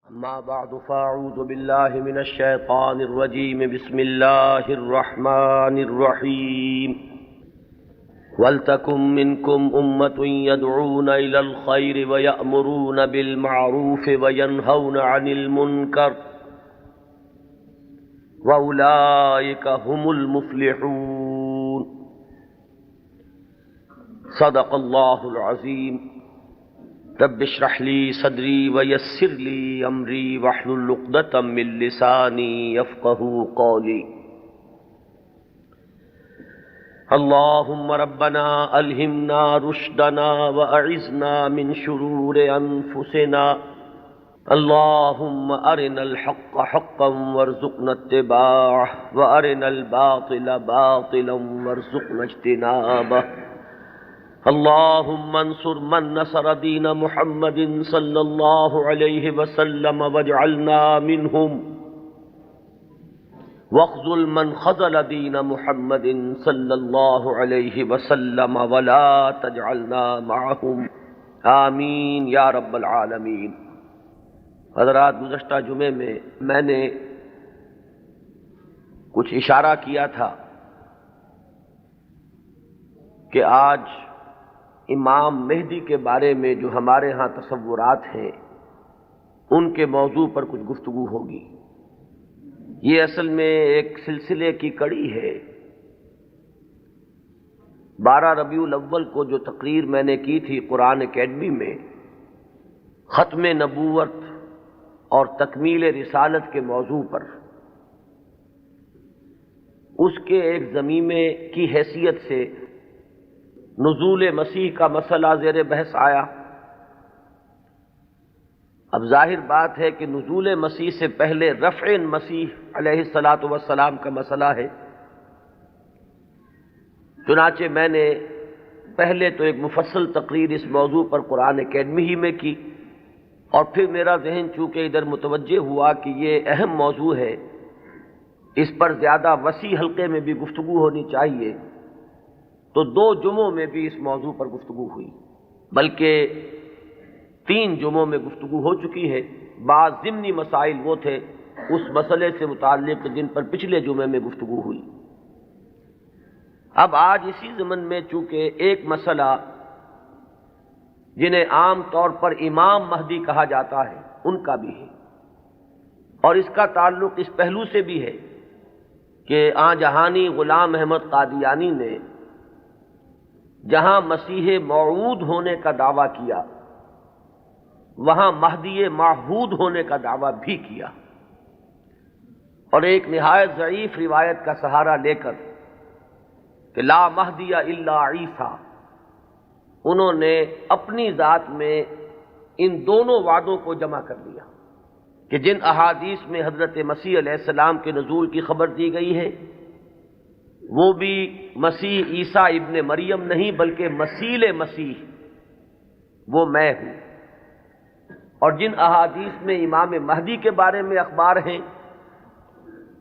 أما بعد فأعوذ بالله من الشيطان الرجيم بسم الله الرحمن الرحيم ولتكن منكم أمة يدعون إلى الخير ويأمرون بالمعروف وينهون عن المنكر وأولئك هم المفلحون صدق الله العظيم رب اشرح لي صدري ويسر لي امري واحلل عقدة من لساني يفقهوا قولي اللهم ربنا الهمنا رشدنا واعذنا من شرور انفسنا اللهم ارنا الحق حقا وارزقنا اتباعه وارنا الباطل باطلا وارزقنا اجتنابه اللهم انصر من نصر دين محمد صلى الله عليه وسلم واجعلنا منهم واخذل من خذل دين محمد صلى الله عليه وسلم ولا تجعلنا معهم آمین یا رب العالمین۔ حضرات، گزشتہ جمعے میں نے کچھ اشارہ کیا تھا کہ آج امام مہدی کے بارے میں جو ہمارے ہاں تصورات ہیں ان کے موضوع پر کچھ گفتگو ہوگی۔ یہ اصل میں ایک سلسلے کی کڑی ہے۔ 12 ربیع الاول کو جو تقریر میں نے کی تھی قرآن اکیڈمی میں ختم نبوت اور تکمیل رسالت کے موضوع پر، اس کے ایک ضمیمے کی حیثیت سے نزول مسیح کا مسئلہ زیر بحث آیا۔ اب ظاہر بات ہے کہ نزول مسیح سے پہلے رفع مسیح علیہ الصلاۃ والسلام کا مسئلہ ہے۔ چنانچہ میں نے پہلے تو ایک مفصل تقریر اس موضوع پر قرآن اکیڈمی ہی میں کی، اور پھر میرا ذہن چونکہ ادھر متوجہ ہوا کہ یہ اہم موضوع ہے، اس پر زیادہ وسیع حلقے میں بھی گفتگو ہونی چاہیے، تو 2 جمعوں میں بھی اس موضوع پر گفتگو ہوئی، بلکہ 3 جمعوں میں گفتگو ہو چکی ہے۔ بعض ضمنی مسائل وہ تھے اس مسئلے سے متعلق جن پر پچھلے جمعے میں گفتگو ہوئی۔ اب آج اسی ضمن میں چونکہ ایک مسئلہ جنہیں عام طور پر امام مہدی کہا جاتا ہے ان کا بھی ہے، اور اس کا تعلق اس پہلو سے بھی ہے کہ آن جہانی غلام احمد قادیانی نے جہاں مسیح موعود ہونے کا دعویٰ کیا وہاں مہدی معہود ہونے کا دعویٰ بھی کیا، اور ایک نہایت ضعیف روایت کا سہارا لے کر کہ لا مہدی الا عیسیٰ، انہوں نے اپنی ذات میں ان دونوں وعدوں کو جمع کر لیا کہ جن احادیث میں حضرت مسیح علیہ السلام کے نزول کی خبر دی گئی ہے وہ بھی مسیح عیسیٰ ابن مریم نہیں بلکہ مسیح وہ میں ہوں، اور جن احادیث میں امام مہدی کے بارے میں اخبار ہیں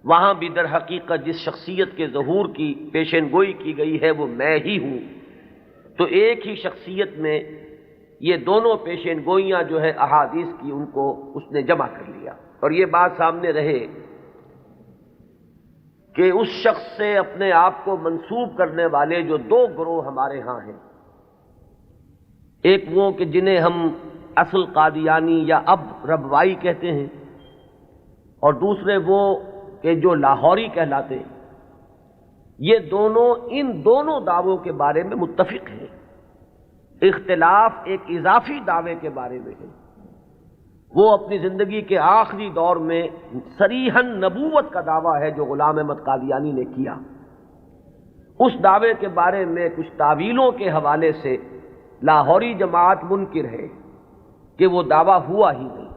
وہاں بھی در حقیقت جس شخصیت کے ظہور کی پیشن گوئی کی گئی ہے وہ میں ہی ہوں۔ تو ایک ہی شخصیت میں یہ دونوں پیشن گوئیاں جو ہے احادیث کی ان کو اس نے جمع کر لیا، اور یہ بات سامنے رہے کہ اس شخص سے اپنے آپ کو منسوب کرنے والے جو 2 گروہ ہمارے ہاں ہیں، ایک وہ کہ جنہیں ہم اصل قادیانی یا اب ربوائی کہتے ہیں، اور دوسرے وہ کہ جو لاہوری کہلاتے ہیں، یہ دونوں ان دونوں دعووں کے بارے میں متفق ہیں۔ اختلاف ایک اضافی دعوے کے بارے میں ہے، وہ اپنی زندگی کے آخری دور میں صریحاً نبوت کا دعویٰ ہے جو غلام احمد قادیانی نے کیا۔ اس دعوے کے بارے میں کچھ تعویلوں کے حوالے سے لاہوری جماعت منکر ہے کہ وہ دعویٰ ہوا ہی نہیں،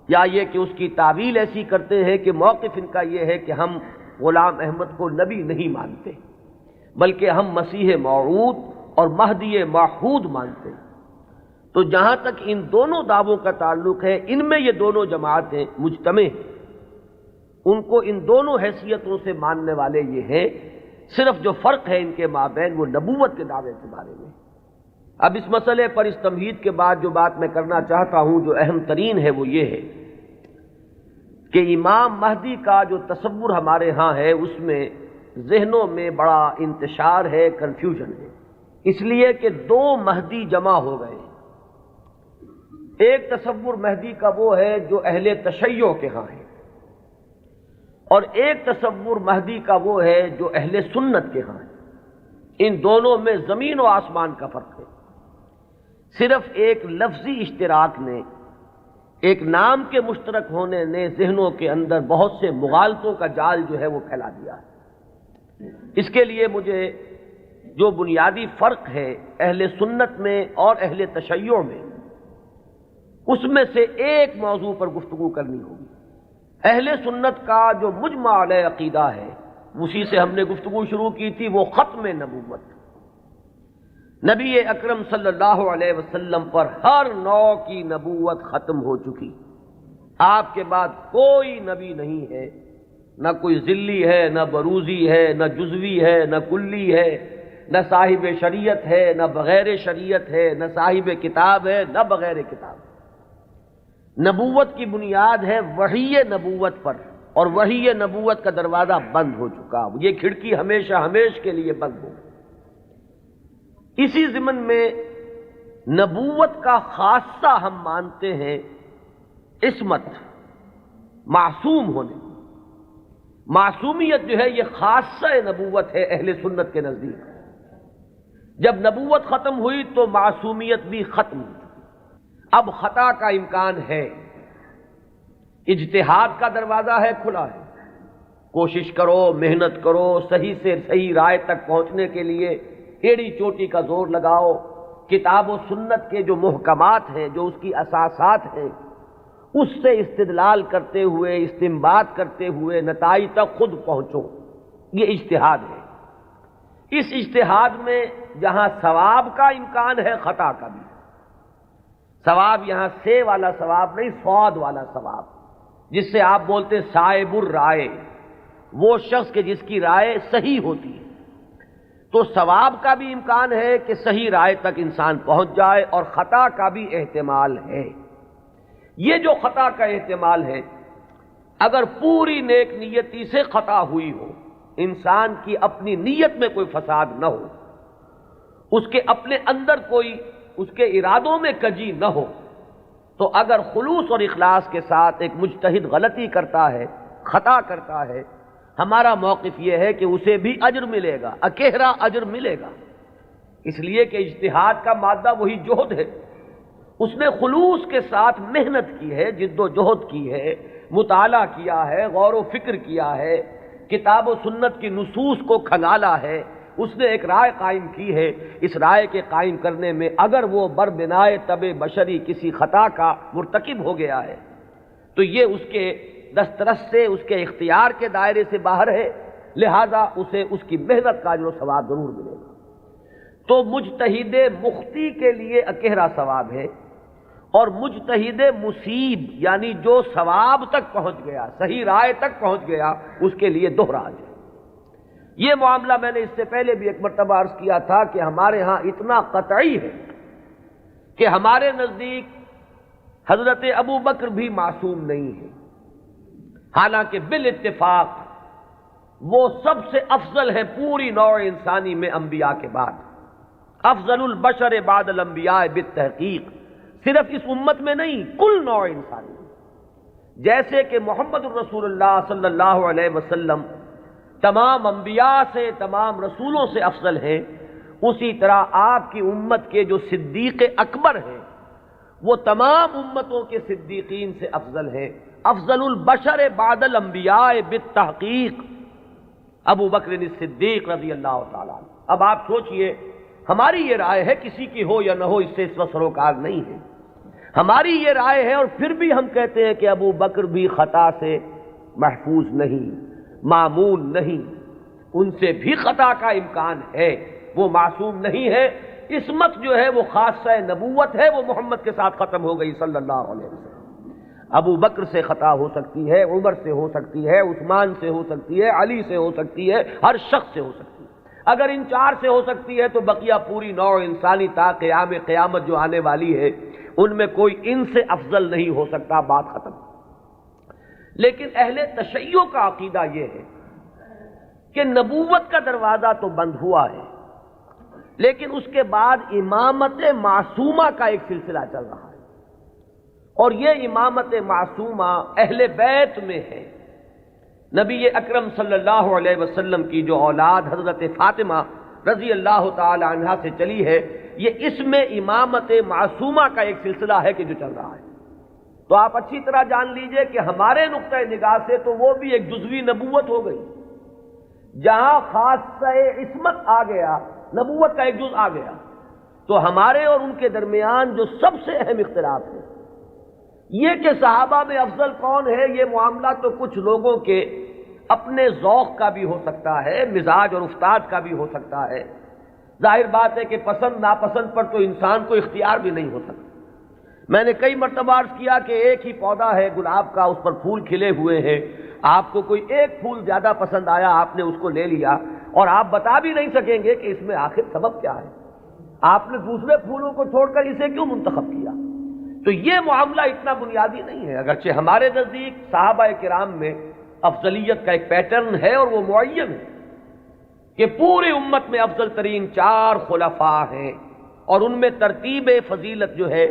یا یہ کہ اس کی تعویل ایسی کرتے ہیں کہ موقف ان کا یہ ہے کہ ہم غلام احمد کو نبی نہیں مانتے بلکہ ہم مسیح موعود اور مہدی معہود مانتے ہیں۔ تو جہاں تک ان دونوں دعووں کا تعلق ہے، ان میں یہ دونوں جماعتیں مجتمع ہیں، ان کو ان دونوں حیثیتوں سے ماننے والے یہ ہیں، صرف جو فرق ہے ان کے مابین وہ نبوت کے دعوے کے بارے میں۔ اب اس مسئلے پر اس تمہید کے بعد جو بات میں کرنا چاہتا ہوں جو اہم ترین ہے وہ یہ ہے کہ امام مہدی کا جو تصور ہمارے ہاں ہے اس میں ذہنوں میں بڑا انتشار ہے، کنفیوژن ہے، اس لیے کہ دو مہدی جمع ہو گئے۔ ایک تصور مہدی کا وہ ہے جو اہل تشیع کے ہاں ہے، اور ایک تصور مہدی کا وہ ہے جو اہل سنت کے ہاں ہے۔ ان دونوں میں زمین و آسمان کا فرق ہے۔ صرف ایک لفظی اشتراک نے، ایک نام کے مشترک ہونے نے ذہنوں کے اندر بہت سے مغالطوں کا جال جو ہے وہ پھیلا دیا ہے۔ اس کے لیے مجھے جو بنیادی فرق ہے اہل سنت میں اور اہل تشیع میں، اس میں سے ایک موضوع پر گفتگو کرنی ہوگی۔ اہل سنت کا جو مجمع علیہ عقیدہ ہے، اسی سے ہم نے گفتگو شروع کی تھی، وہ ختم نبوت۔ نبی اکرم صلی اللہ علیہ وسلم پر ہر نوع کی نبوت ختم ہو چکی۔ آپ کے بعد کوئی نبی نہیں ہے، نہ کوئی ذلی ہے، نہ بروزی ہے، نہ جزوی ہے، نہ کلی ہے، نہ صاحب شریعت ہے، نہ بغیر شریعت ہے، نہ صاحب کتاب ہے، نہ بغیر کتاب۔ نبوت کی بنیاد ہے وحی نبوت پر، اور وحی نبوت کا دروازہ بند ہو چکا، یہ کھڑکی ہمیشہ ہمیش کے لیے بند ہو۔ اسی ضمن میں نبوت کا خاصہ ہم مانتے ہیں عصمت، معصوم ہونے۔ معصومیت جو ہے یہ خاصہ نبوت ہے اہل سنت کے نزدیک۔ جب نبوت ختم ہوئی تو معصومیت بھی ختم ہوئی۔ اب خطا کا امکان ہے، اجتہاد کا دروازہ ہے، کھلا ہے۔ کوشش کرو، محنت کرو، صحیح سے صحیح رائے تک پہنچنے کے لیے ایڑی چوٹی کا زور لگاؤ۔ کتاب و سنت کے جو محکمات ہیں، جو اس کی اساسات ہیں، اس سے استدلال کرتے ہوئے، استنباط کرتے ہوئے نتائج تک خود پہنچو، یہ اجتہاد ہے۔ اس اجتہاد میں جہاں ثواب کا امکان ہے، خطا کا بھی۔ ثواب یہاں سے والا ثواب نہیں، صاد والا ثواب، جس سے آپ بولتے صائب الرائے، وہ شخص کہ جس کی رائے صحیح ہوتی ہے۔ تو ثواب کا بھی امکان ہے کہ صحیح رائے تک انسان پہنچ جائے، اور خطا کا بھی احتمال ہے۔ یہ جو خطا کا احتمال ہے، اگر پوری نیک نیتی سے خطا ہوئی ہو، انسان کی اپنی نیت میں کوئی فساد نہ ہو، اس کے اپنے اندر کوئی اس کے ارادوں میں کجی نہ ہو، تو اگر خلوص اور اخلاص کے ساتھ ایک مجتہد غلطی کرتا ہے، خطا کرتا ہے، ہمارا موقف یہ ہے کہ اسے بھی اجر ملے گا، اکیرا اجر ملے گا، اس لیے کہ اجتہاد کا مادہ وہی جہد ہے۔ اس نے خلوص کے ساتھ محنت کی ہے، جد و جہد کی ہے، مطالعہ کیا ہے، غور و فکر کیا ہے، کتاب و سنت کی نصوص کو کھنگالا ہے، اس نے ایک رائے قائم کی ہے۔ اس رائے کے قائم کرنے میں اگر وہ بربنائے طبع بشری کسی خطا کا مرتکب ہو گیا ہے، تو یہ اس کے دسترس سے، اس کے اختیار کے دائرے سے باہر ہے، لہذا اسے اس کی محنت کا اجر و ثواب ضرور ملے گا۔ تو مجتہد مخطی کے لیے اکیرا ثواب ہے، اور مجتہد مصیب یعنی جو ثواب تک پہنچ گیا، صحیح رائے تک پہنچ گیا، اس کے لیے دوہرا اجر۔ یہ معاملہ میں نے اس سے پہلے بھی ایک مرتبہ عرض کیا تھا کہ ہمارے ہاں اتنا قطعی ہے کہ ہمارے نزدیک حضرت ابو بکر بھی معصوم نہیں ہے، حالانکہ بالاتفاق وہ سب سے افضل ہے پوری نوع انسانی میں انبیاء کے بعد، افضل البشر بعد الانبیاء بالتحقیق، صرف اس امت میں نہیں، کل نوع انسانی میں۔ جیسے کہ محمد الرسول اللہ صلی اللہ علیہ وسلم تمام انبیاء سے، تمام رسولوں سے افضل ہیں، اسی طرح آپ کی امت کے جو صدیق اکبر ہیں وہ تمام امتوں کے صدیقین سے افضل ہیں۔ افضل البشر بعد الانبیاء بالتحقیق ابو بکر الصدیق رضی اللہ تعالیٰ عنہ۔ اب آپ سوچئے، ہماری یہ رائے ہے، کسی کی ہو یا نہ ہو اس سے اس وقت سروکار نہیں ہے، ہماری یہ رائے ہے، اور پھر بھی ہم کہتے ہیں کہ ابو بکر بھی خطا سے محفوظ نہیں، معمول نہیں، ان سے بھی خطا کا امکان ہے، وہ معصوم نہیں ہے۔ عصمت جو ہے وہ خاصہ نبوت ہے، وہ محمد کے ساتھ ختم ہو گئی صلی اللہ علیہ وسلم۔ ابو بکر سے خطا ہو سکتی ہے، عمر سے ہو سکتی ہے، عثمان سے ہو سکتی ہے، علی سے ہو سکتی ہے، ہر شخص سے ہو سکتی ہے۔ اگر ان چار سے ہو سکتی ہے تو بقیہ پوری نوع انسانی تا قیام قیامت جو آنے والی ہے، ان میں کوئی ان سے افضل نہیں ہو سکتا، بات ختم۔ لیکن اہل تشیع کا عقیدہ یہ ہے کہ نبوت کا دروازہ تو بند ہوا ہے، لیکن اس کے بعد امامت معصومہ کا ایک سلسلہ چل رہا ہے، اور یہ امامت معصومہ اہل بیت میں ہے۔ نبی اکرم صلی اللہ علیہ وسلم کی جو اولاد حضرت فاطمہ رضی اللہ تعالی عنہا سے چلی ہے، یہ اس میں امامت معصومہ کا ایک سلسلہ ہے کہ جو چل رہا ہے۔ تو آپ اچھی طرح جان لیجئے کہ ہمارے نقطہ نگاہ سے تو وہ بھی ایک جزوی نبوت ہو گئی، جہاں خاصہ عصمت آ گیا، نبوت کا ایک جز آ گیا۔ تو ہمارے اور ان کے درمیان جو سب سے اہم اختلاف ہے یہ کہ صحابہ میں افضل کون ہے، یہ معاملہ تو کچھ لوگوں کے اپنے ذوق کا بھی ہو سکتا ہے، مزاج اور افتاد کا بھی ہو سکتا ہے۔ ظاہر بات ہے کہ پسند ناپسند پر تو انسان کو اختیار بھی نہیں ہو سکتا۔ میں نے کئی مرتبہ عرض کیا کہ ایک ہی پودا ہے گلاب کا، اس پر پھول کھلے ہوئے ہیں، آپ کو کوئی ایک پھول زیادہ پسند آیا، آپ نے اس کو لے لیا، اور آپ بتا بھی نہیں سکیں گے کہ اس میں آخر سبب کیا ہے، آپ نے دوسرے پھولوں کو چھوڑ کر اسے کیوں منتخب کیا۔ تو یہ معاملہ اتنا بنیادی نہیں ہے، اگرچہ ہمارے نزدیک صحابہ کرام میں افضلیت کا ایک پیٹرن ہے اور وہ معین ہے کہ پوری امت میں افضل ترین 4 خلفاء ہیں، اور ان میں ترتیب فضیلت جو ہے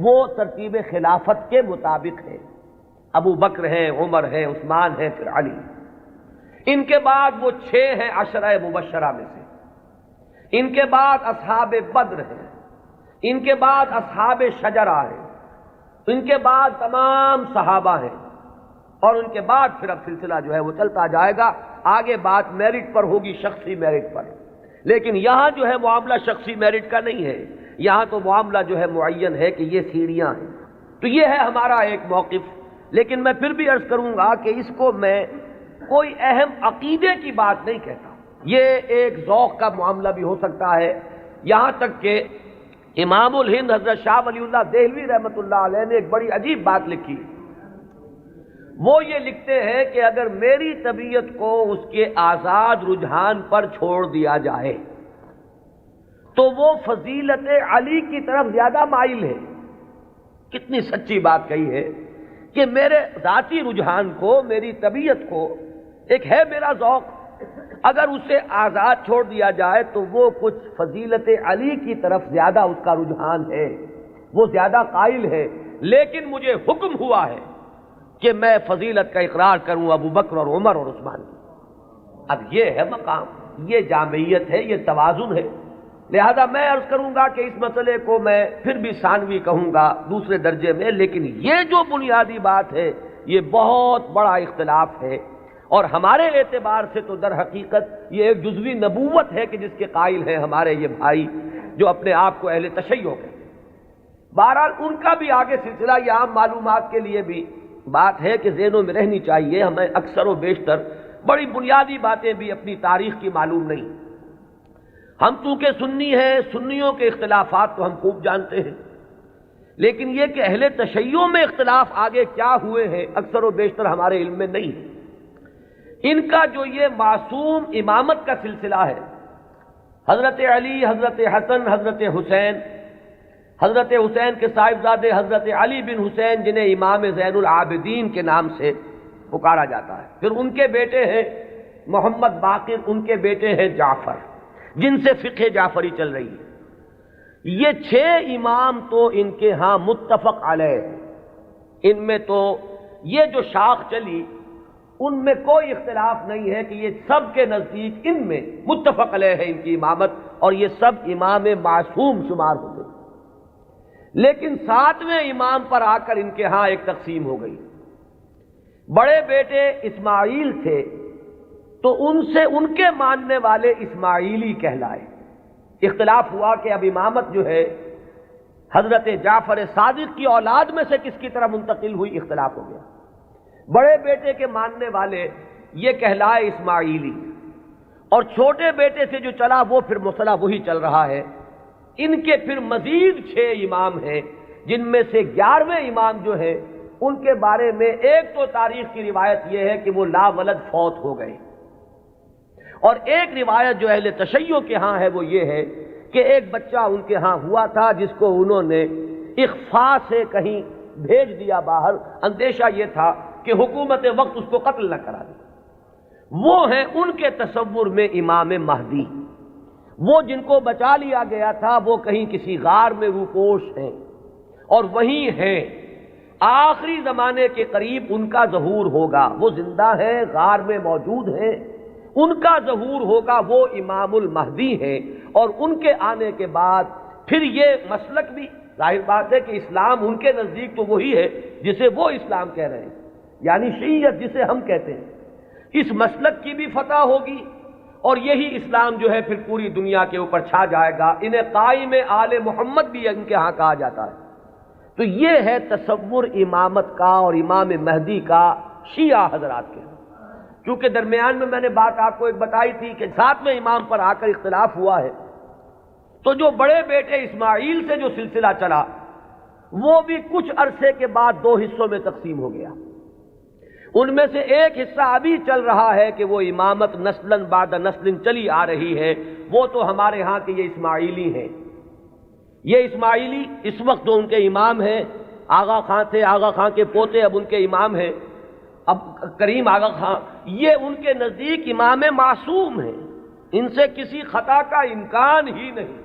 وہ ترتیب خلافت کے مطابق ہے۔ ابو بکر ہیں، عمر ہیں، عثمان ہیں، پھر علی۔ ان کے بعد وہ 6 ہیں عشرہ مبشرہ میں سے، ان کے بعد اصحاب بدر ہیں، ان کے بعد اصحاب شجرہ ہیں، ان کے بعد تمام صحابہ ہیں، اور ان کے بعد پھر اب سلسلہ جو ہے وہ چلتا جائے گا۔ آگے بات میرٹ پر ہوگی، شخصی میرٹ پر، لیکن یہاں جو ہے معاملہ شخصی میرٹ کا نہیں ہے، یہاں تو معاملہ جو ہے معین ہے کہ یہ سیڑھیاں ہیں۔ تو یہ ہے ہمارا ایک موقف، لیکن میں پھر بھی عرض کروں گا کہ اس کو میں کوئی اہم عقیدے کی بات نہیں کہتا، یہ ایک ذوق کا معاملہ بھی ہو سکتا ہے۔ یہاں تک کہ امام الہند حضرت شاہ ولی اللہ دہلوی رحمۃ اللہ علیہ نے ایک بڑی عجیب بات لکھی، وہ یہ لکھتے ہیں کہ اگر میری طبیعت کو اس کے آزاد رجحان پر چھوڑ دیا جائے تو وہ فضیلت علی کی طرف زیادہ مائل ہے۔ کتنی سچی بات کہی ہے کہ میرے ذاتی رجحان کو، میری طبیعت کو، ایک ہے میرا ذوق، اگر اسے آزاد چھوڑ دیا جائے تو وہ کچھ فضیلت علی کی طرف زیادہ اس کا رجحان ہے، وہ زیادہ قائل ہے، لیکن مجھے حکم ہوا ہے کہ میں فضیلت کا اقرار کروں ابو بکر اور عمر اور عثمان کی۔ اب یہ ہے مقام، یہ جامعیت ہے، یہ توازن ہے۔ لہذا میں عرض کروں گا کہ اس مسئلے کو میں پھر بھی ثانوی کہوں گا، دوسرے درجے میں، لیکن یہ جو بنیادی بات ہے یہ بہت بڑا اختلاف ہے، اور ہمارے اعتبار سے تو در حقیقت یہ ایک جزوی نبوت ہے کہ جس کے قائل ہیں ہمارے یہ بھائی جو اپنے آپ کو اہل تشیع کہتے ہیں۔ بہرحال ان کا بھی آگے سلسلہ، یہ عام معلومات کے لیے بھی بات ہے کہ ذہنوں میں رہنی چاہیے، ہمیں اکثر و بیشتر بڑی بنیادی باتیں بھی اپنی تاریخ کی معلوم نہیں۔ ہم چونکہ سنی ہیں، سنیوں کے اختلافات تو ہم خوب جانتے ہیں، لیکن یہ کہ اہل تشیع میں اختلاف آگے کیا ہوئے ہیں اکثر و بیشتر ہمارے علم میں نہیں ہے۔ ان کا جو یہ معصوم امامت کا سلسلہ ہے، حضرت علی، حضرت حسن، حضرت حسین، حضرت حسین کے صاحبزادے حضرت علی بن حسین جنہیں امام زین العابدین کے نام سے پکارا جاتا ہے، پھر ان کے بیٹے ہیں محمد باقر، ان کے بیٹے ہیں جعفر، جن سے فقہ جعفری چل رہی ہے۔ یہ 6 امام تو ان کے ہاں متفق علیہ، ان میں تو یہ جو شاخ چلی ان میں کوئی اختلاف نہیں ہے کہ یہ سب کے نزدیک ان میں متفق علیہ ہے ان کی امامت، اور یہ سب امام معصوم شمار ہوتے ہیں۔ لیکن 7ویں امام پر آ کر ان کے ہاں ایک تقسیم ہو گئی۔ بڑے بیٹے اسماعیل تھے تو ان سے ان کے ماننے والے اسماعیلی کہلائے۔ اختلاف ہوا کہ اب امامت جو ہے حضرت جعفر صادق کی اولاد میں سے کس کی طرف منتقل ہوئی، اختلاف ہو گیا۔ بڑے بیٹے کے ماننے والے یہ کہلائے اسماعیلی، اور چھوٹے بیٹے سے جو چلا وہ پھر مسئلہ وہی چل رہا ہے۔ ان کے پھر مزید 6 امام ہیں، جن میں سے 11ویں امام جو ہے ان کے بارے میں ایک تو تاریخ کی روایت یہ ہے کہ وہ لا ولد فوت ہو گئے، اور ایک روایت جو اہل تشیع کے ہاں ہے وہ یہ ہے کہ ایک بچہ ان کے ہاں ہوا تھا جس کو انہوں نے اخفاء سے کہیں بھیج دیا باہر، اندیشہ یہ تھا کہ حکومت وقت اس کو قتل نہ کرا دے۔ وہ ہیں ان کے تصور میں امام مہدی، وہ جن کو بچا لیا گیا تھا وہ کہیں کسی غار میں روپوش ہیں اور وہیں ہیں، آخری زمانے کے قریب ان کا ظہور ہوگا، وہ زندہ ہیں، غار میں موجود ہیں، ان کا ظہور ہوگا، وہ امام المہدی ہیں، اور ان کے آنے کے بعد پھر یہ مسلک بھی ظاہر بات ہے کہ اسلام ان کے نزدیک تو وہی ہے جسے وہ اسلام کہہ رہے ہیں، یعنی شیعیت جسے ہم کہتے ہیں، اس مسلک کی بھی فتح ہوگی اور یہی اسلام جو ہے پھر پوری دنیا کے اوپر چھا جائے گا۔ انہیں قائم آل محمد بھی ان کے ہاں کہا جاتا ہے۔ تو یہ ہے تصور امامت کا اور امام مہدی کا شیعہ حضرات کے۔ کیونکہ درمیان میں نے بات آپ کو ایک بتائی تھی کہ ساتویں امام پر آ کر اختلاف ہوا ہے، تو جو بڑے بیٹے اسماعیل سے جو سلسلہ چلا وہ بھی کچھ عرصے کے بعد دو حصوں میں تقسیم ہو گیا۔ ان میں سے ایک حصہ ابھی چل رہا ہے کہ وہ امامت نسلاً بعد نسل چلی آ رہی ہے، وہ تو ہمارے ہاں کے یہ اسماعیلی ہیں۔ یہ اسماعیلی اس وقت جو ان کے امام ہیں، آغا خان تھے، آغا خان کے پوتے اب ان کے امام ہیں، اب کریم آغا خان، یہ ان کے نزدیک امام معصوم ہیں، ان سے کسی خطا کا امکان ہی نہیں۔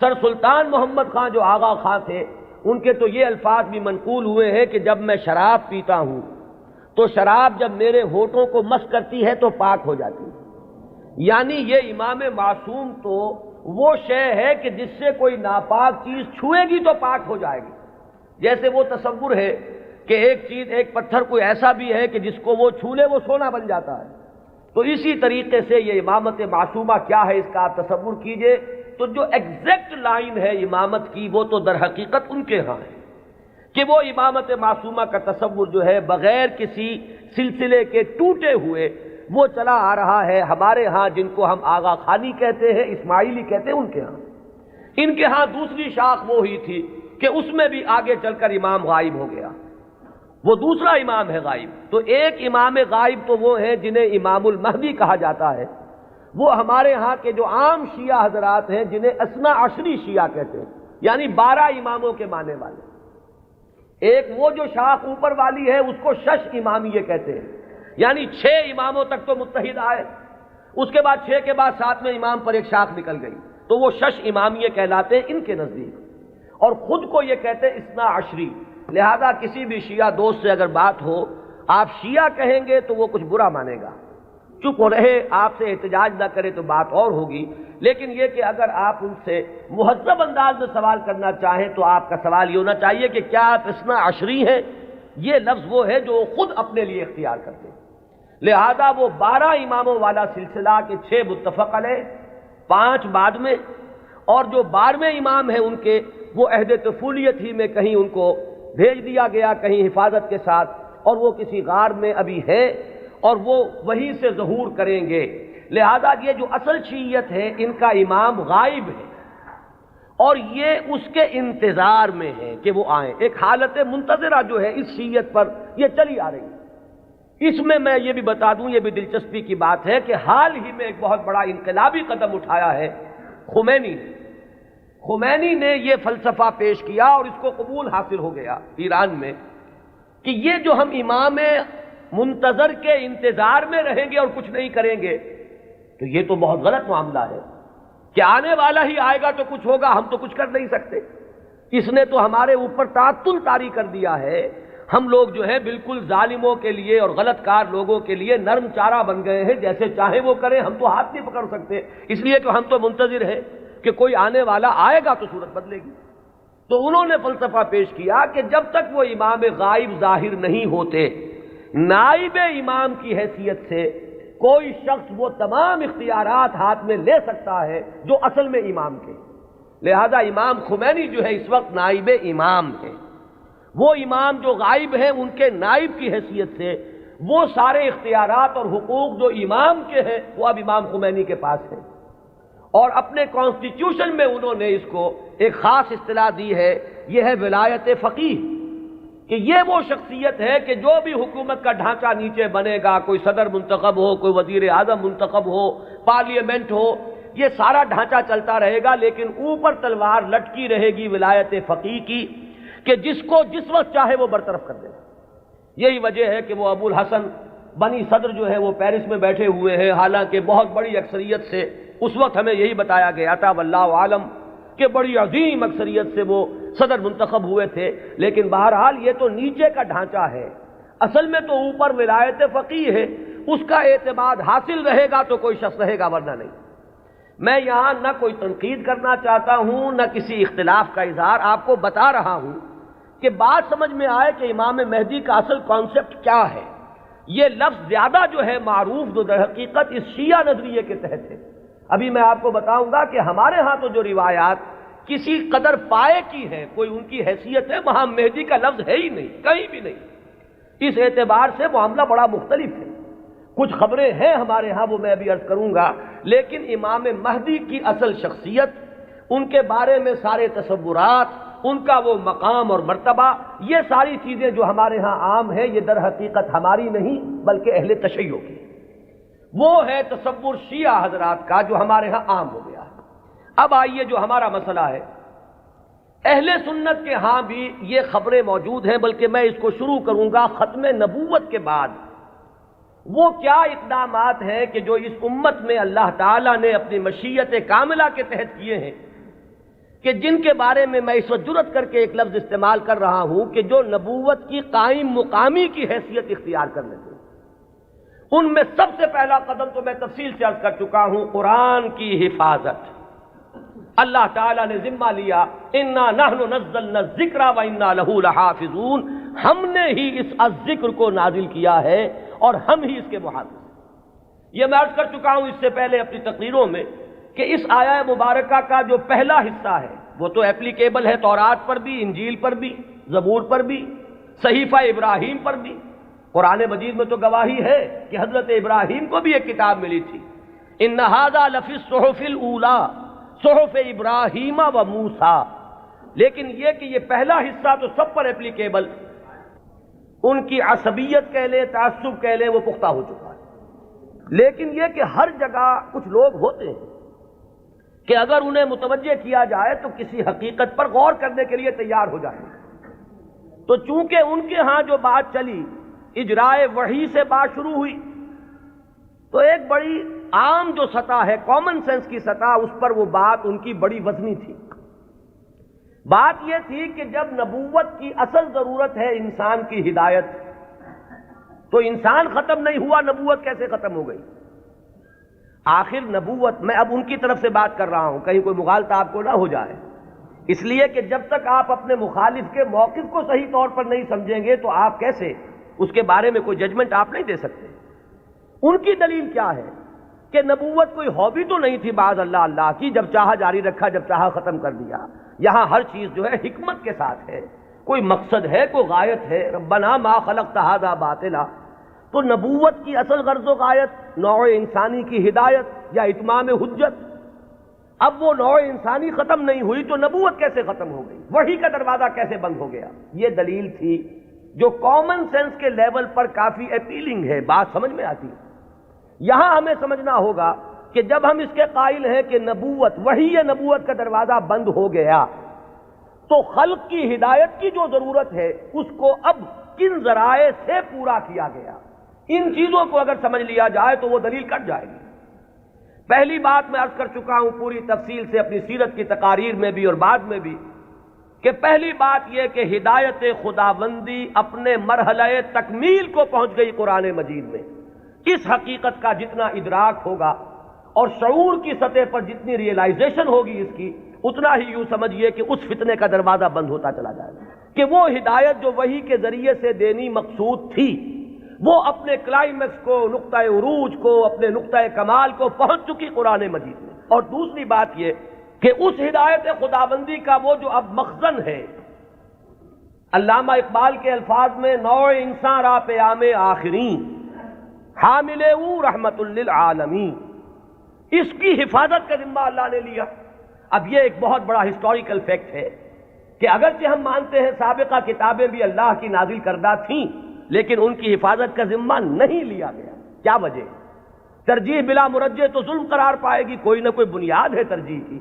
سر سلطان محمد خان جو آغا خان تھے، ان کے تو یہ الفاظ بھی منقول ہوئے ہیں کہ جب میں شراب پیتا ہوں تو شراب جب میرے ہونٹوں کو مس کرتی ہے تو پاک ہو جاتی ہے۔ یعنی یہ امام معصوم تو وہ شے ہے کہ جس سے کوئی ناپاک چیز چھوئے گی تو پاک ہو جائے گی، جیسے وہ تصور ہے کہ ایک چیز، ایک پتھر کوئی ایسا بھی ہے کہ جس کو وہ چھو لے وہ سونا بن جاتا ہے، تو اسی طریقے سے یہ امامت معصومہ کیا ہے اس کا آپ تصور کیجئے۔ تو جو ایگزیکٹ لائن ہے امامت کی وہ تو در حقیقت ان کے ہاں ہے کہ وہ امامت معصومہ کا تصور جو ہے بغیر کسی سلسلے کے ٹوٹے ہوئے وہ چلا آ رہا ہے۔ ہمارے ہاں جن کو ہم آغا خانی کہتے ہیں، اسماعیلی کہتے ہیں، ان کے ہاں، ان کے ہاں دوسری شاخ وہ ہی تھی کہ اس میں بھی آگے چل کر امام غائب ہو گیا، وہ دوسرا امام ہے غائب۔ تو ایک امام غائب تو وہ ہیں جنہیں امام المہدی کہا جاتا ہے، وہ ہمارے ہاں کے جو عام شیعہ حضرات ہیں جنہیں اثنا عشری شیعہ کہتے ہیں، یعنی 12 اماموں کے ماننے والے۔ ایک وہ جو شاخ اوپر والی ہے اس کو شش امامیہ کہتے ہیں، یعنی 6 اماموں تک تو متحد آئے، اس کے بعد 6 کے بعد 7ویں امام پر ایک شاخ نکل گئی، تو وہ شش امامیہ کہلاتے ہیں ان کے نزدیک، اور خود کو یہ کہتے ہیں اثنا عشری۔ لہذا کسی بھی شیعہ دوست سے اگر بات ہو، آپ شیعہ کہیں گے تو وہ کچھ برا مانے گا، چپ رہے، آپ سے احتجاج نہ کرے تو بات اور ہوگی، لیکن یہ کہ اگر آپ ان سے مہذب انداز میں سوال کرنا چاہیں تو آپ کا سوال یہ ہونا چاہیے کہ کیا آپ اثنا عشری ہیں؟ یہ لفظ وہ ہے جو خود اپنے لیے اختیار کرتے ہیں۔ لہذا وہ 12 اماموں والا سلسلہ کے 6 متفق علیہ، 5 بعد میں، اور جو 12ویں امام ہیں ان کے وہ عہد طفولیت ہی میں کہیں ان کو بھیج دیا گیا کہیں حفاظت کے ساتھ، اور وہ کسی غار میں ابھی ہے اور وہ وہیں سے ظہور کریں گے۔ لہذا یہ جو اصل شیعیت ہے ان کا امام غائب ہے اور یہ اس کے انتظار میں ہے کہ وہ آئیں، ایک حالت منتظرہ جو ہے اس شیعیت پر یہ چلی آ رہی ہے۔ اس میں یہ بھی بتا دوں، یہ بھی دلچسپی کی بات ہے کہ حال ہی میں ایک بہت بڑا انقلابی قدم اٹھایا ہے خمینی نے یہ فلسفہ پیش کیا اور اس کو قبول حاصل ہو گیا ایران میں کہ یہ جو ہم امام منتظر کے انتظار میں رہیں گے اور کچھ نہیں کریں گے تو یہ تو بہت غلط معاملہ ہے کہ آنے والا ہی آئے گا تو کچھ ہوگا، ہم تو کچھ کر نہیں سکتے۔ اس نے تو ہمارے اوپر تعطل طاری کر دیا ہے، ہم لوگ جو ہے بالکل ظالموں کے لیے اور غلط کار لوگوں کے لیے نرم چارہ بن گئے ہیں، جیسے چاہیں وہ کریں، ہم تو ہاتھ نہیں پکڑ سکتے، اس لیے کہ ہم تو منتظر ہیں کہ کوئی آنے والا آئے گا تو صورت بدلے گی۔ تو انہوں نے فلسفہ پیش کیا کہ جب تک وہ امام غائب ظاہر نہیں ہوتے، نائب امام کی حیثیت سے کوئی شخص وہ تمام اختیارات ہاتھ میں لے سکتا ہے جو اصل میں امام کے۔ لہذا امام خمینی جو ہے اس وقت نائب امام ہے، وہ امام جو غائب ہیں ان کے نائب کی حیثیت سے وہ سارے اختیارات اور حقوق جو امام کے ہیں وہ اب امام خمینی کے پاس ہیں، اور اپنے کانسٹیٹیوشن میں انہوں نے اس کو ایک خاص اصطلاح دی ہے، یہ ہے ولایت فقیہ، کہ یہ وہ شخصیت ہے کہ جو بھی حکومت کا ڈھانچہ نیچے بنے گا، کوئی صدر منتخب ہو، کوئی وزیر اعظم منتخب ہو، پارلیمنٹ ہو، یہ سارا ڈھانچہ چلتا رہے گا، لیکن اوپر تلوار لٹکی رہے گی ولایت فقیہ کی کہ جس کو جس وقت چاہے وہ برطرف کر دے۔ یہی وجہ ہے کہ وہ ابو الحسن بنی صدر جو ہے وہ پیرس میں بیٹھے ہوئے ہیں، حالانکہ بہت بڑی اکثریت سے اس وقت ہمیں یہی بتایا گیا تھا واللہ عالم کہ بڑی عظیم اکثریت سے وہ صدر منتخب ہوئے تھے، لیکن بہرحال یہ تو نیچے کا ڈھانچہ ہے، اصل میں تو اوپر ولایت فقیہ ہے، اس کا اعتماد حاصل رہے گا تو کوئی شخص رہے گا ورنہ نہیں۔ میں یہاں نہ کوئی تنقید کرنا چاہتا ہوں نہ کسی اختلاف کا اظہار، آپ کو بتا رہا ہوں کہ بات سمجھ میں آئے کہ امام مہدی کا اصل کانسیپٹ کیا ہے۔ یہ لفظ زیادہ جو ہے معروف جو در حقیقت اس شیعہ نظریے کے تحت ہے۔ ابھی میں آپ کو بتاؤں گا کہ ہمارے ہاں تو جو روایات کسی قدر پائے کی ہے، کوئی ان کی حیثیت ہے، وہاں مہدی کا لفظ ہے ہی نہیں، کہیں بھی نہیں۔ اس اعتبار سے معاملہ بڑا مختلف ہے۔ کچھ خبریں ہیں ہمارے ہاں، وہ میں ابھی عرض کروں گا، لیکن امام مہدی کی اصل شخصیت، ان کے بارے میں سارے تصورات، ان کا وہ مقام اور مرتبہ، یہ ساری چیزیں جو ہمارے ہاں عام ہیں، یہ در حقیقت ہماری نہیں بلکہ اہل تشیع کی، وہ ہے تصور شیعہ حضرات کا جو ہمارے ہاں عام ہو گیا ہے۔ اب آئیے جو ہمارا مسئلہ ہے، اہل سنت کے ہاں بھی یہ خبریں موجود ہیں، بلکہ میں اس کو شروع کروں گا ختم نبوت کے بعد۔ وہ کیا اقدامات ہیں کہ جو اس امت میں اللہ تعالیٰ نے اپنی مشیت کاملہ کے تحت کیے ہیں، کہ جن کے بارے میں میں اس وقت جرأت کر کے ایک لفظ استعمال کر رہا ہوں کہ جو نبوت کی قائم مقامی کی حیثیت اختیار کر لیتے ہیں۔ ان میں سب سے پہلا قدم تو میں تفصیل سے عرض کر چکا ہوں، قرآن کی حفاظت۔ اللہ تعالیٰ نے ذمہ لیا، انا نحن نزلنا الذکر وانا لہ لحافظون، ہم نے ہی اس ذکر کو نازل کیا ہے اور ہم ہی اس کے محافظ۔ یہ میں عرض کر چکا ہوں اس سے پہلے اپنی تقریروں میں کہ اس آیہ مبارکہ کا جو پہلا حصہ ہے وہ تو ایپلیکیبل ہے تورات پر بھی، انجیل پر بھی، زبور پر بھی، صحیفہ ابراہیم پر بھی۔ قرآن مجید میں تو گواہی ہے کہ حضرت ابراہیم کو بھی ایک کتاب ملی تھی، ان ھذا لفی الصحف الاولی صحف ابراہیم و موسیٰ، لیکن یہ کہ یہ پہلا حصہ تو سب پر ایپلیکیبل، ان کی عصبیت کہہ لیں، تعصب کہہ لیں، وہ پختہ ہو چکا ہے۔ لیکن یہ کہ ہر جگہ کچھ لوگ ہوتے ہیں کہ اگر انہیں متوجہ کیا جائے تو کسی حقیقت پر غور کرنے کے لیے تیار ہو جائیں۔ تو چونکہ ان کے ہاں جو بات چلی، اجرائے وحی سے بات شروع ہوئی، تو ایک بڑی عام جو سطح ہے، کامن سینس کی سطح، اس پر وہ بات ان کی بڑی وزنی تھی۔ بات یہ تھی کہ جب نبوت کی اصل ضرورت ہے انسان کی ہدایت، تو انسان ختم نہیں ہوا، نبوت کیسے ختم ہو گئی؟ آخر نبوت، میں اب ان کی طرف سے بات کر رہا ہوں، کہیں کوئی مغالطہ آپ کو نہ ہو جائے، اس لیے کہ جب تک آپ اپنے مخالف کے موقف کو صحیح طور پر نہیں سمجھیں گے تو آپ کیسے اس کے بارے میں کوئی ججمنٹ آپ نہیں دے سکتے۔ ان کی دلیل کیا ہے کہ نبوت کوئی ہابی تو نہیں تھی بعض اللہ کی، جب چاہا جاری رکھا، جب چاہا ختم کر دیا۔ یہاں ہر چیز جو ہے حکمت کے ساتھ ہے، کوئی مقصد ہے، کوئی غایت ہے، ربنا ما خلقت ھذا باطلا۔ تو نبوت کی اصل غرض و غایت نوع انسانی کی ہدایت یا اتمام حجت۔ اب وہ نوع انسانی ختم نہیں ہوئی تو نبوت کیسے ختم ہو گئی؟ وحی کا دروازہ کیسے بند ہو گیا؟ یہ دلیل تھی جو کامن سینس کے لیول پر کافی اپیلنگ ہے، بات سمجھ میں آتی ہے۔ یہاں ہمیں سمجھنا ہوگا کہ جب ہم اس کے قائل ہیں کہ نبوت، وحی نبوت کا دروازہ بند ہو گیا، تو خلق کی ہدایت کی جو ضرورت ہے اس کو اب کن ذرائع سے پورا کیا گیا؟ ان چیزوں کو اگر سمجھ لیا جائے تو وہ دلیل کٹ جائے گی۔ پہلی بات میں عرض کر چکا ہوں پوری تفصیل سے اپنی سیرت کی تقاریر میں بھی اور بعد میں بھی، کہ پہلی بات یہ کہ ہدایت خداوندی اپنے مرحلہ تکمیل کو پہنچ گئی قرآن مجید میں۔ اس حقیقت کا جتنا ادراک ہوگا اور شعور کی سطح پر جتنی ریئلائزیشن ہوگی اس کی، اتنا ہی یوں سمجھیے کہ اس فتنے کا دروازہ بند ہوتا چلا جائے گا، کہ وہ ہدایت جو وحی کے ذریعے سے دینی مقصود تھی، وہ اپنے کلائمیکس کو، نقطہ عروج کو، اپنے نقطہ کمال کو پہنچ چکی قرآن مجید میں۔ اور دوسری بات یہ کہ اس ہدایت خداوندی کا وہ جو اب مخزن ہے، علامہ اقبال کے الفاظ میں نوع انسان را پیام آخرین حامل او رحمت للعالمین، اس کی حفاظت کا ذمہ اللہ نے لیا۔ اب یہ ایک بہت بڑا ہسٹوریکل فیکٹ ہے کہ اگرچہ ہم مانتے ہیں سابقہ کتابیں بھی اللہ کی نازل کردہ تھیں، لیکن ان کی حفاظت کا ذمہ نہیں لیا گیا۔ کیا وجہ؟ ترجیح بلا مرجح تو ظلم قرار پائے گی، کوئی نہ کوئی بنیاد ہے ترجیح کی،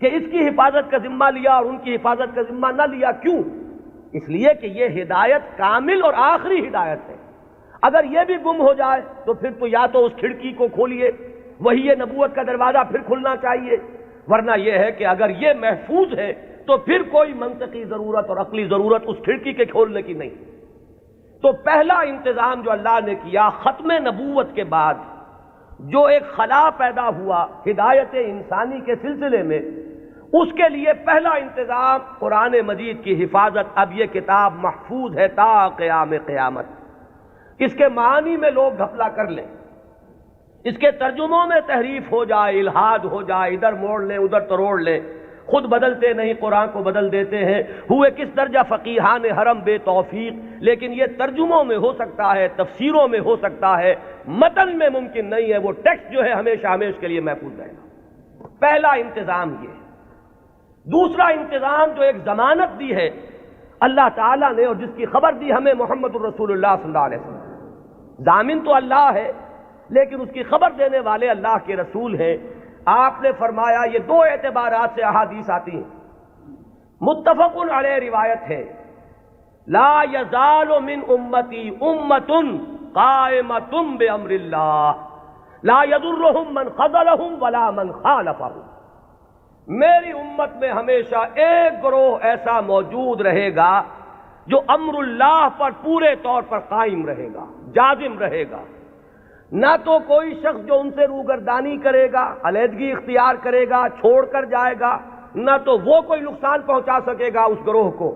کہ اس کی حفاظت کا ذمہ لیا اور ان کی حفاظت کا ذمہ نہ لیا۔ کیوں؟ اس لیے کہ یہ ہدایت کامل اور آخری ہدایت ہے. اگر یہ بھی گم ہو جائے تو پھر تو یا تو اس کھڑکی کو کھولیے، وہی نبوت کا دروازہ پھر کھلنا چاہیے، ورنہ یہ ہے کہ اگر یہ محفوظ ہے تو پھر کوئی منطقی ضرورت اور عقلی ضرورت اس کھڑکی کے کھولنے کی نہیں. تو پہلا انتظام جو اللہ نے کیا ختم نبوت کے بعد جو ایک خلا پیدا ہوا ہدایت انسانی کے سلسلے میں، اس کے لیے پہلا انتظام قرآن مجید کی حفاظت. اب یہ کتاب محفوظ ہے تا قیام قیامت. اس کے معنی میں لوگ گھپلا کر لیں، اس کے ترجموں میں تحریف ہو جائے، الحاد ہو جائے، ادھر موڑ لیں ادھر تروڑ لیں، خود بدلتے نہیں قرآن کو بدل دیتے ہیں. ہوئے کس درجہ فقیہان حرم بے توفیق، لیکن یہ ترجموں میں ہو سکتا ہے، تفسیروں میں ہو سکتا ہے، متن میں ممکن نہیں ہے. وہ ٹیکسٹ جو ہے ہمیشہ ہمیشہ کے لیے محفوظ رہے گا. پہلا انتظام یہ. دوسرا انتظام جو ایک ضمانت دی ہے اللہ تعالیٰ نے اور جس کی خبر دی ہمیں محمد الرسول اللہ صلی اللہ علیہ وسلم. ضامن تو اللہ ہے لیکن اس کی خبر دینے والے اللہ کے رسول ہیں. آپ نے فرمایا، یہ دو اعتبارات سے احادیث آتی ہیں، متفق علیہ روایت ہے، لا یزال من امتی امت قائمۃ بامر اللہ لا یضرهم من خذلهم ولا من خالفهم. میری امت میں ہمیشہ ایک گروہ ایسا موجود رہے گا جو امر اللہ پر پورے طور پر قائم رہے گا، جازم رہے گا. نہ تو کوئی شخص جو ان سے روگردانی کرے گا، علیحدگی اختیار کرے گا، چھوڑ کر جائے گا، نہ تو وہ کوئی نقصان پہنچا سکے گا اس گروہ کو،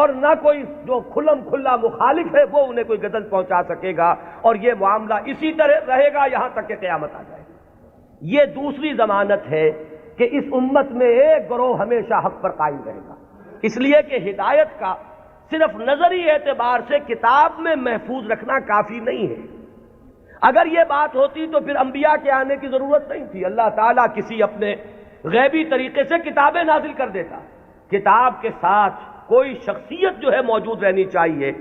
اور نہ کوئی جو کھلم کھلا مخالف ہے وہ انہیں کوئی غضب پہنچا سکے گا. اور یہ معاملہ اسی طرح رہے گا یہاں تک کہ قیامت آ جائے. یہ دوسری ضمانت ہے کہ اس امت میں ایک گروہ ہمیشہ حق پر قائم رہے گا. اس لیے کہ ہدایت کا صرف نظری اعتبار سے کتاب میں محفوظ رکھنا کافی نہیں ہے. اگر یہ بات ہوتی تو پھر انبیاء کے آنے کی ضرورت نہیں تھی. اللہ تعالیٰ کسی اپنے غیبی طریقے سے کتابیں نازل کر دیتا. کتاب کے ساتھ کوئی شخصیت جو ہے موجود رہنی چاہیے،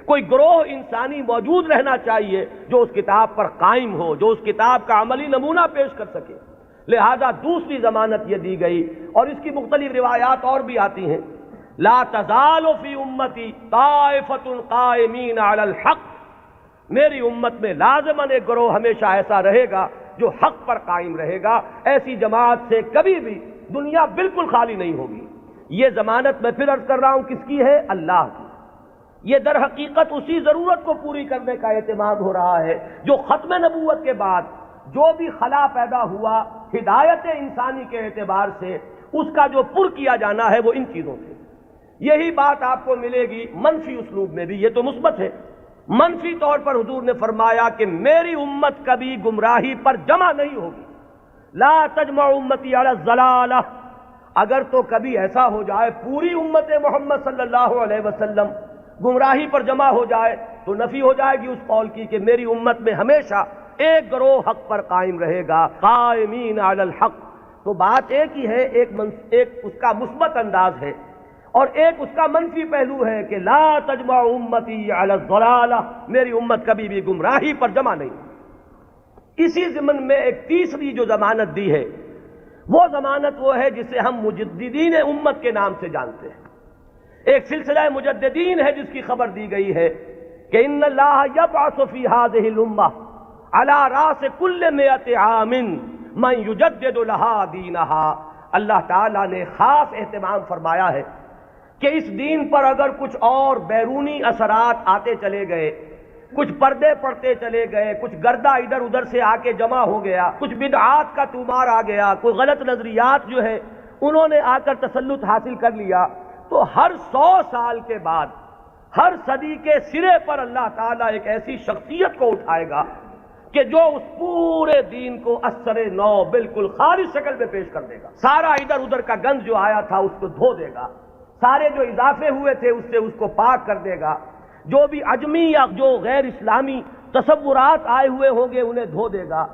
کوئی گروہ انسانی موجود رہنا چاہیے جو اس کتاب پر قائم ہو، جو اس کتاب کا عملی نمونہ پیش کر سکے. لہذا دوسری ضمانت یہ دی گئی، اور اس کی مختلف روایات اور بھی آتی ہیں. لا تزال فی امتی طائفۃ قائمین علی الحق. میری امت میں لازماً ایک گروہ ہمیشہ ایسا رہے گا جو حق پر قائم رہے گا. ایسی جماعت سے کبھی بھی دنیا بالکل خالی نہیں ہوگی. یہ ضمانت میں پھر عرض کر رہا ہوں کس کی ہے؟ اللہ کی. یہ در حقیقت اسی ضرورت کو پوری کرنے کا اہتمام ہو رہا ہے جو ختم نبوت کے بعد جو بھی خلا پیدا ہوا ہدایت انسانی کے اعتبار سے اس کا جو پر کیا جانا ہے وہ ان چیزوں سے. یہی بات آپ کو ملے گی منفی اسلوب میں بھی. یہ تو مثبت ہے. منفی طور پر حضور نے فرمایا کہ میری امت کبھی گمراہی پر جمع نہیں ہوگی. لا تجمع امتی علی الضلالہ. اگر تو کبھی ایسا ہو جائے پوری امت محمد صلی اللہ علیہ وسلم گمراہی پر جمع ہو جائے تو نفی ہو جائے گی اس قول کی کہ میری امت میں ہمیشہ ایک گروہ حق پر قائم رہے گا، قائمین علی الحق. تو بات ایک ہی ہے، ایک اس کا مثبت انداز ہے اور ایک اس کا منفی پہلو ہے کہ لا تجمع امتی علی الضلالہ. میری امت کبھی بھی گمراہی پر جمع نہیں. اسی ضمن میں ایک تیسری جو ضمانت دی ہے وہ ضمانت وہ ہے جسے ہم مجددین امت کے نام سے جانتے ہیں. ایک سلسلہ مجددین ہے جس کی خبر دی گئی ہے کہ ان اللہ یبعث فی هذه الامہ علی راس کل 100 عام من یجدد لها دینها. اللہ تعالیٰ نے خاص اہتمام فرمایا ہے کہ اس دین پر اگر کچھ اور بیرونی اثرات آتے چلے گئے، کچھ پردے پڑتے چلے گئے، کچھ گردہ ادھر ادھر سے آ کے جمع ہو گیا، کچھ بدعات کا طومار آ گیا، کوئی غلط نظریات جو ہے انہوں نے آ کر تسلط حاصل کر لیا، تو ہر 100 سال کے بعد ہر صدی کے سرے پر اللہ تعالیٰ ایک ایسی شخصیت کو اٹھائے گا کہ جو اس پورے دین کو اثر نو بالکل خالص شکل میں پیش کر دے گا. سارا ادھر ادھر کا گند جو آیا تھا اس کو دھو دے گا، سارے جو اضافے ہوئے تھے اس سے اس کو پاک کر دے گا، جو بھی عجمی یا جو غیر اسلامی تصورات آئے ہوئے ہوں گے انہیں دھو دے گا،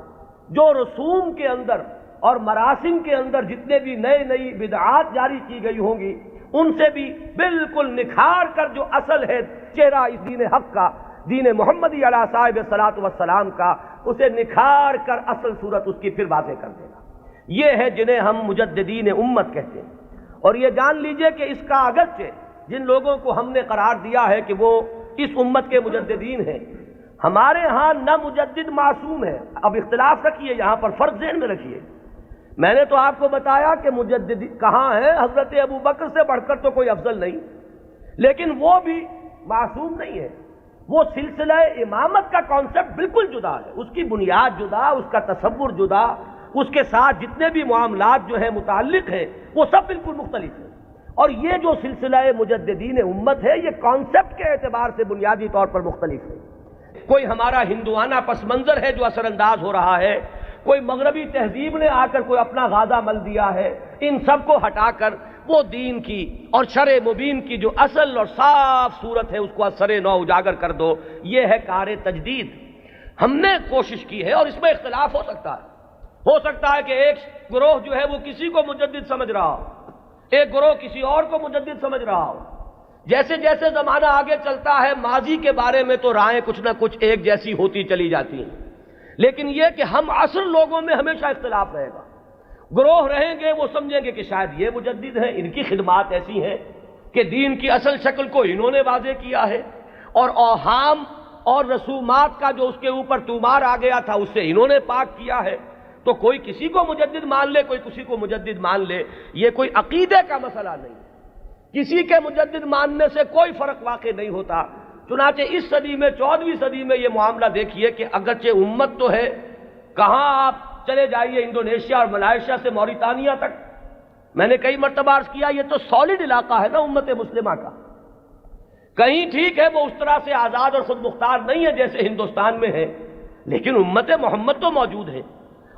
جو رسوم کے اندر اور مراسم کے اندر جتنے بھی نئی بدعات جاری کی گئی ہوں گی ان سے بھی بالکل نکھار کر جو اصل ہے چہرہ اس دین حق کا، دین محمدی علیہ صاحب صلاۃ والسلام کا، اسے نکھار کر اصل صورت اس کی پھر واضح کر دے گا. یہ ہے جنہیں ہم مجددین امت کہتے ہیں. اور یہ جان لیجئے کہ اس کا اگرچہ جن لوگوں کو ہم نے قرار دیا ہے کہ وہ اس امت کے مجددین ہیں، ہمارے ہاں نہ مجدد معصوم ہے۔ اب اختلاف رکھیے، یہاں پر فرق ذہن میں رکھیے۔ میں نے تو آپ کو بتایا کہ مجدد کہاں ہے، حضرت ابو بکر سے بڑھ کر تو کوئی افضل نہیں، لیکن وہ بھی معصوم نہیں ہے۔ وہ سلسلہ امامت کا کانسیپٹ بالکل جدا ہے، اس کی بنیاد جدا، اس کا تصور جدا، اس کے ساتھ جتنے بھی معاملات جو ہیں متعلق ہیں وہ سب بالکل مختلف ہیں۔ اور یہ جو سلسلہ مجددین امت ہے یہ کانسیپٹ کے اعتبار سے بنیادی طور پر مختلف ہے۔ کوئی ہمارا ہندوانہ پس منظر ہے جو اثر انداز ہو رہا ہے، کوئی مغربی تہذیب نے آ کر کوئی اپنا غازہ مل دیا ہے، ان سب کو ہٹا کر وہ دین کی اور شرع مبین کی جو اصل اور صاف صورت ہے اس کو اثر نو اجاگر کر دو، یہ ہے کار تجدید۔ ہم نے کوشش کی ہے، اور اس میں اختلاف ہو سکتا ہے کہ ایک گروہ جو ہے وہ کسی کو مجدد سمجھ رہا ہو، ایک گروہ کسی اور کو مجدد سمجھ رہا ہو۔ جیسے جیسے زمانہ آگے چلتا ہے ماضی کے بارے میں تو رائیں کچھ نہ کچھ ایک جیسی ہوتی چلی جاتی ہیں، لیکن یہ کہ ہم عصر لوگوں میں ہمیشہ اختلاف رہے گا۔ گروہ رہیں گے وہ سمجھیں گے کہ شاید یہ مجدد ہیں، ان کی خدمات ایسی ہیں کہ دین کی اصل شکل کو انہوں نے واضح کیا ہے، اور اوہام اور رسومات کا جو اس کے اوپر تومار آ گیا تھا اس سے انہوں نے پاک کیا ہے۔ تو کوئی کسی کو مجدد مان لے، کوئی کسی کو مجدد مان لے، یہ کوئی عقیدے کا مسئلہ نہیں، کسی کے مجدد ماننے سے کوئی فرق واقع نہیں ہوتا۔ چنانچہ اس صدی میں 14ویں صدی میں یہ معاملہ دیکھیے کہ اگرچہ امت تو ہے، کہاں آپ چلے جائیے انڈونیشیا اور ملائیشیا سے موریتانیہ تک، میں نے کئی مرتبہ عرض کیا یہ تو سالڈ علاقہ ہے نا امت مسلمہ کا۔ کہیں ٹھیک ہے وہ اس طرح سے آزاد اور خود مختار نہیں ہے جیسے ہندوستان میں ہے، لیکن امت محمد تو موجود ہے،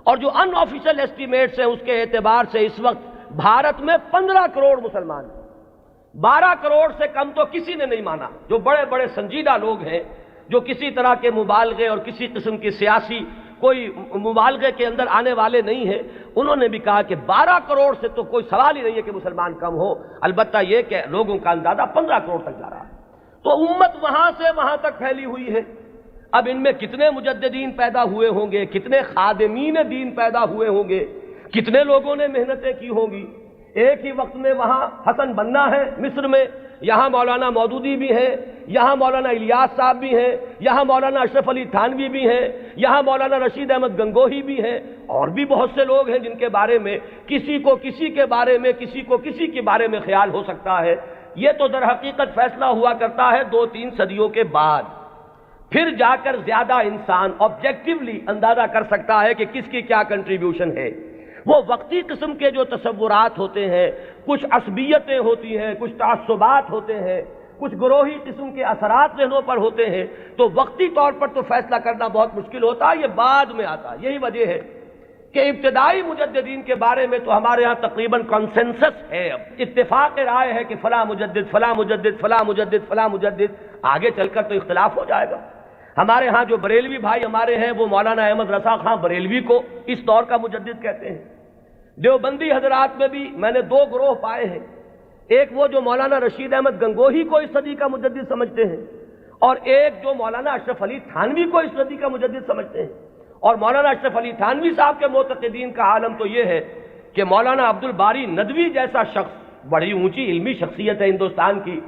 اور جو ان آفیشل ایسٹیمیٹس ہیں اس کے اعتبار سے اس وقت بھارت میں 15 کروڑ مسلمان ہیں۔ 12 کروڑ سے کم تو کسی نے نہیں مانا، جو بڑے بڑے سنجیدہ لوگ ہیں، جو کسی طرح کے مبالغے اور کسی قسم کی سیاسی کوئی مبالغے کے اندر آنے والے نہیں ہیں، انہوں نے بھی کہا کہ 12 کروڑ سے تو کوئی سوال ہی نہیں ہے کہ مسلمان کم ہو، البتہ یہ کہ لوگوں کا اندازہ 15 کروڑ تک جا رہا ہے۔ تو امت وہاں سے وہاں تک پھیلی ہوئی ہے۔ اب ان میں کتنے مجددین پیدا ہوئے ہوں گے، کتنے خادمین دین پیدا ہوئے ہوں گے، کتنے لوگوں نے محنتیں کی ہوں گی۔ ایک ہی وقت میں وہاں حسن بننا ہے مصر میں، یہاں مولانا مودودی بھی ہیں، یہاں مولانا الیاس صاحب بھی ہیں، یہاں مولانا اشرف علی تھانوی بھی ہیں، یہاں مولانا رشید احمد گنگوہی بھی ہیں، اور بھی بہت سے لوگ ہیں جن کے بارے میں کسی کو کسی کے بارے میں، کسی کو کسی کے بارے میں خیال ہو سکتا ہے۔ یہ تو در حقیقت فیصلہ ہوا کرتا ہے 2-3 صدیوں کے بعد، پھر جا کر زیادہ انسان آبجیکٹیولی اندازہ کر سکتا ہے کہ کس کی کیا کنٹریبیوشن ہے۔ وہ وقتی قسم کے جو تصورات ہوتے ہیں، کچھ عصبیتیں ہوتی ہیں، کچھ تعصبات ہوتے ہیں، کچھ گروہی قسم کے اثرات ذہنوں پر ہوتے ہیں، تو وقتی طور پر تو فیصلہ کرنا بہت مشکل ہوتا ہے، یہ بعد میں آتا ہے۔ یہی وجہ ہے کہ ابتدائی مجددین کے بارے میں تو ہمارے ہاں تقریباً کنسنسس ہے، اب اتفاق رائے ہے کہ فلاں مجدد فلاں مجدد فلاں مجدد فلاں مجدد، آگے چل کر تو اختلاف ہو جائے گا۔ ہمارے ہاں جو بریلوی بھائی ہمارے ہیں وہ مولانا احمد رضا خان بریلوی کو اس دور کا مجدد کہتے ہیں۔ دیوبندی حضرات میں بھی میں نے 2 گروہ پائے ہیں، ایک وہ جو مولانا رشید احمد گنگوہی کو اس صدی کا مجدد سمجھتے ہیں، اور ایک جو مولانا اشرف علی تھانوی کو اس صدی کا مجدد سمجھتے ہیں۔ اور مولانا اشرف علی تھانوی صاحب کے معتقدین کا عالم تو یہ ہے کہ مولانا عبد الباری ندوی جیسا شخص، بڑی اونچی علمی شخصیت ہے ہندوستان کی،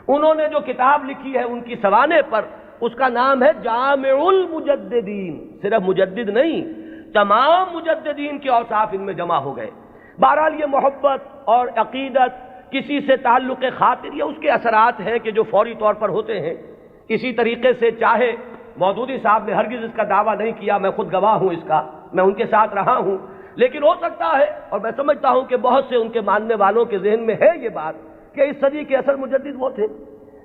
انہوں نے جو کتاب لکھی ہے ان کی سوانح پر، اس کا نام ہے جامع المجددین، صرف مجدد نہیں، تمام مجددین کے اوصاف ان میں جمع ہو گئے۔ بہرحال یہ محبت اور عقیدت، کسی سے تعلق خاطر، یہ اس کے اثرات ہیں کہ جو فوری طور پر ہوتے ہیں۔ اسی طریقے سے چاہے مودودی صاحب نے ہرگز اس کا دعویٰ نہیں کیا، میں خود گواہ ہوں اس کا، میں ان کے ساتھ رہا ہوں، لیکن ہو سکتا ہے اور میں سمجھتا ہوں کہ بہت سے ان کے ماننے والوں کے ذہن میں ہے یہ بات کہ اس صدی کے اصل مجدد وہ تھے۔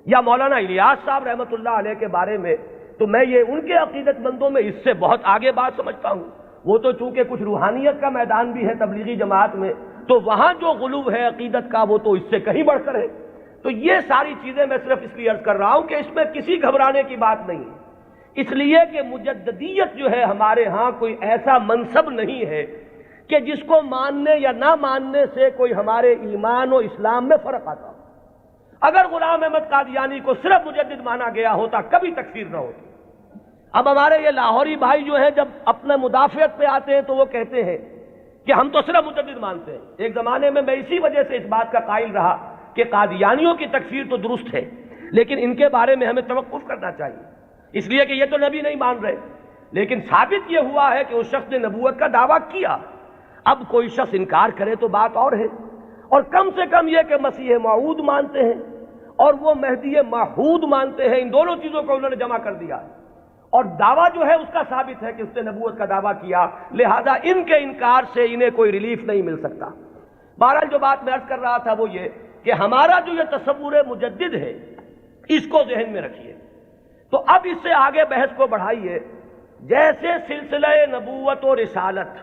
یا مولانا الیاس صاحب رحمۃ اللہ علیہ کے بارے میں تو میں یہ ان کے عقیدت مندوں میں اس سے بہت آگے بات سمجھتا ہوں۔ وہ تو چونکہ کچھ روحانیت کا میدان بھی ہے تبلیغی جماعت میں، تو وہاں جو غلو ہے عقیدت کا وہ تو اس سے کہیں بڑھ کر ہے۔ تو یہ ساری چیزیں میں صرف اس لیے عرض کر رہا ہوں کہ اس میں کسی گھبرانے کی بات نہیں ہے، اس لیے کہ مجددیت جو ہے ہمارے ہاں کوئی ایسا منصب نہیں ہے کہ جس کو ماننے یا نہ ماننے سے کوئی ہمارے ایمان و اسلام میں فرق آتا ہو۔ اگر غلام احمد قادیانی کو صرف مجدد مانا گیا ہوتا کبھی تکفیر نہ ہوتی۔ اب ہمارے یہ لاہوری بھائی جو ہیں جب اپنے مدافعت پہ آتے ہیں تو وہ کہتے ہیں کہ ہم تو صرف مجدد مانتے ہیں۔ ایک زمانے میں اسی وجہ سے اس بات کا قائل رہا کہ قادیانیوں کی تکفیر تو درست ہے، لیکن ان کے بارے میں ہمیں توقف کرنا چاہیے، اس لیے کہ یہ تو نبی نہیں مان رہے، لیکن ثابت یہ ہوا ہے کہ اس شخص نے نبوت کا دعویٰ کیا۔ اب کوئی شخص انکار کرے تو بات اور ہے، اور کم سے کم یہ کہ مسیح موعود مانتے ہیں اور وہ مہدی موعود مانتے ہیں، ان دونوں چیزوں کو انہوں نے جمع کر دیا، اور دعویٰ جو ہے اس کا ثابت ہے کہ اس نے نبوت کا دعویٰ کیا، لہذا ان کے انکار سے انہیں کوئی ریلیف نہیں مل سکتا۔ بہرحال جو بات میں عرض کر رہا تھا وہ یہ کہ ہمارا جو یہ تصور مجدد ہے اس کو ذہن میں رکھیے، تو اب اس سے آگے بحث کو بڑھائیے۔ جیسے سلسلہ نبوت و رسالت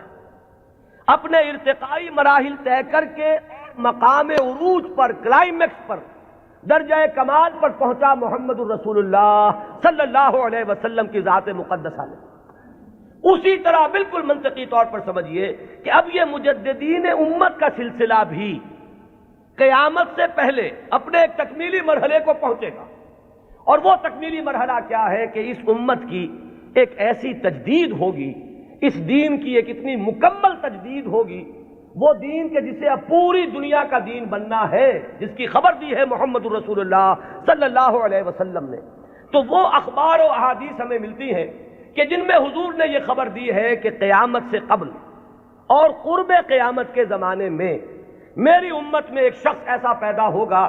اپنے ارتقائی مراحل طے کر کے مقام عروج پر، کلائمیکس پر، درجہ کمال پر پہنچا محمد الرسول اللہ صلی اللہ علیہ وسلم کی ذات مقدسہ میں، اسی طرح بالکل منطقی طور پر سمجھیے کہ اب یہ مجددین امت کا سلسلہ بھی قیامت سے پہلے اپنے ایک تکمیلی مرحلے کو پہنچے گا، اور وہ تکمیلی مرحلہ کیا ہے کہ اس امت کی ایک ایسی تجدید ہوگی، اس دین کی ایک اتنی مکمل تجدید ہوگی، وہ دین کہ جسے اب پوری دنیا کا دین بننا ہے، جس کی خبر دی ہے محمد الرسول اللہ صلی اللہ علیہ وسلم نے۔ تو وہ اخبار و احادیث ہمیں ملتی ہیں کہ جن میں حضور نے یہ خبر دی ہے کہ قیامت سے قبل اور قرب قیامت کے زمانے میں میری امت میں ایک شخص ایسا پیدا ہوگا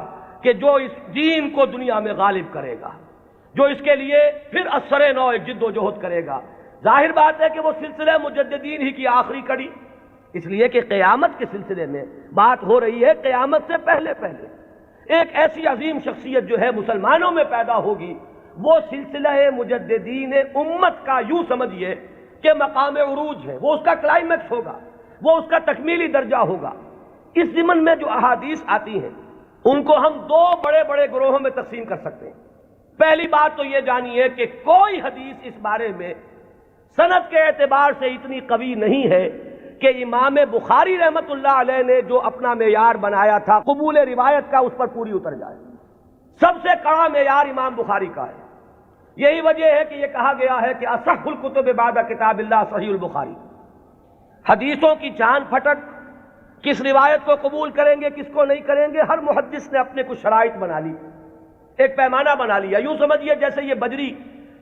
کہ جو اس دین کو دنیا میں غالب کرے گا، جو اس کے لیے پھر اثر نو ایک جد و جہد کرے گا۔ ظاہر بات ہے کہ وہ سلسلہ مجددین ہی کی آخری کڑی، اس لیے کہ قیامت کے سلسلے میں بات ہو رہی ہے قیامت سے پہلے ایک ایسی عظیم شخصیت جو ہے مسلمانوں میں پیدا ہوگی، وہ سلسلہ مجددین امت کا یوں سمجھیے کہ مقام عروج ہے، وہ اس کا کلائمیکس ہوگا، وہ اس کا تکمیلی درجہ ہوگا۔ اس ضمن میں جو احادیث آتی ہیں ان کو ہم دو بڑے بڑے گروہوں میں تقسیم کر سکتے ہیں۔ پہلی بات تو یہ جانیے کہ کوئی حدیث اس بارے میں سند کے اعتبار سے اتنی قوی نہیں ہے کہ امام بخاری رحمت اللہ علیہ نے جو اپنا معیار بنایا تھا قبول روایت کا اس پر پوری اتر جائے۔ سب سے کڑا معیار امام بخاری کا ہے، یہی وجہ ہے کہ یہ کہا گیا ہے کہ اصح الکتب بعد کتاب اللہ صحیح البخاری۔ حدیثوں کی جان پھٹک، کس روایت کو قبول کریں گے کس کو نہیں کریں گے، ہر محدث نے اپنے کچھ شرائط بنا لی، ایک پیمانہ بنا لیا۔ یوں سمجھیے جیسے یہ بجری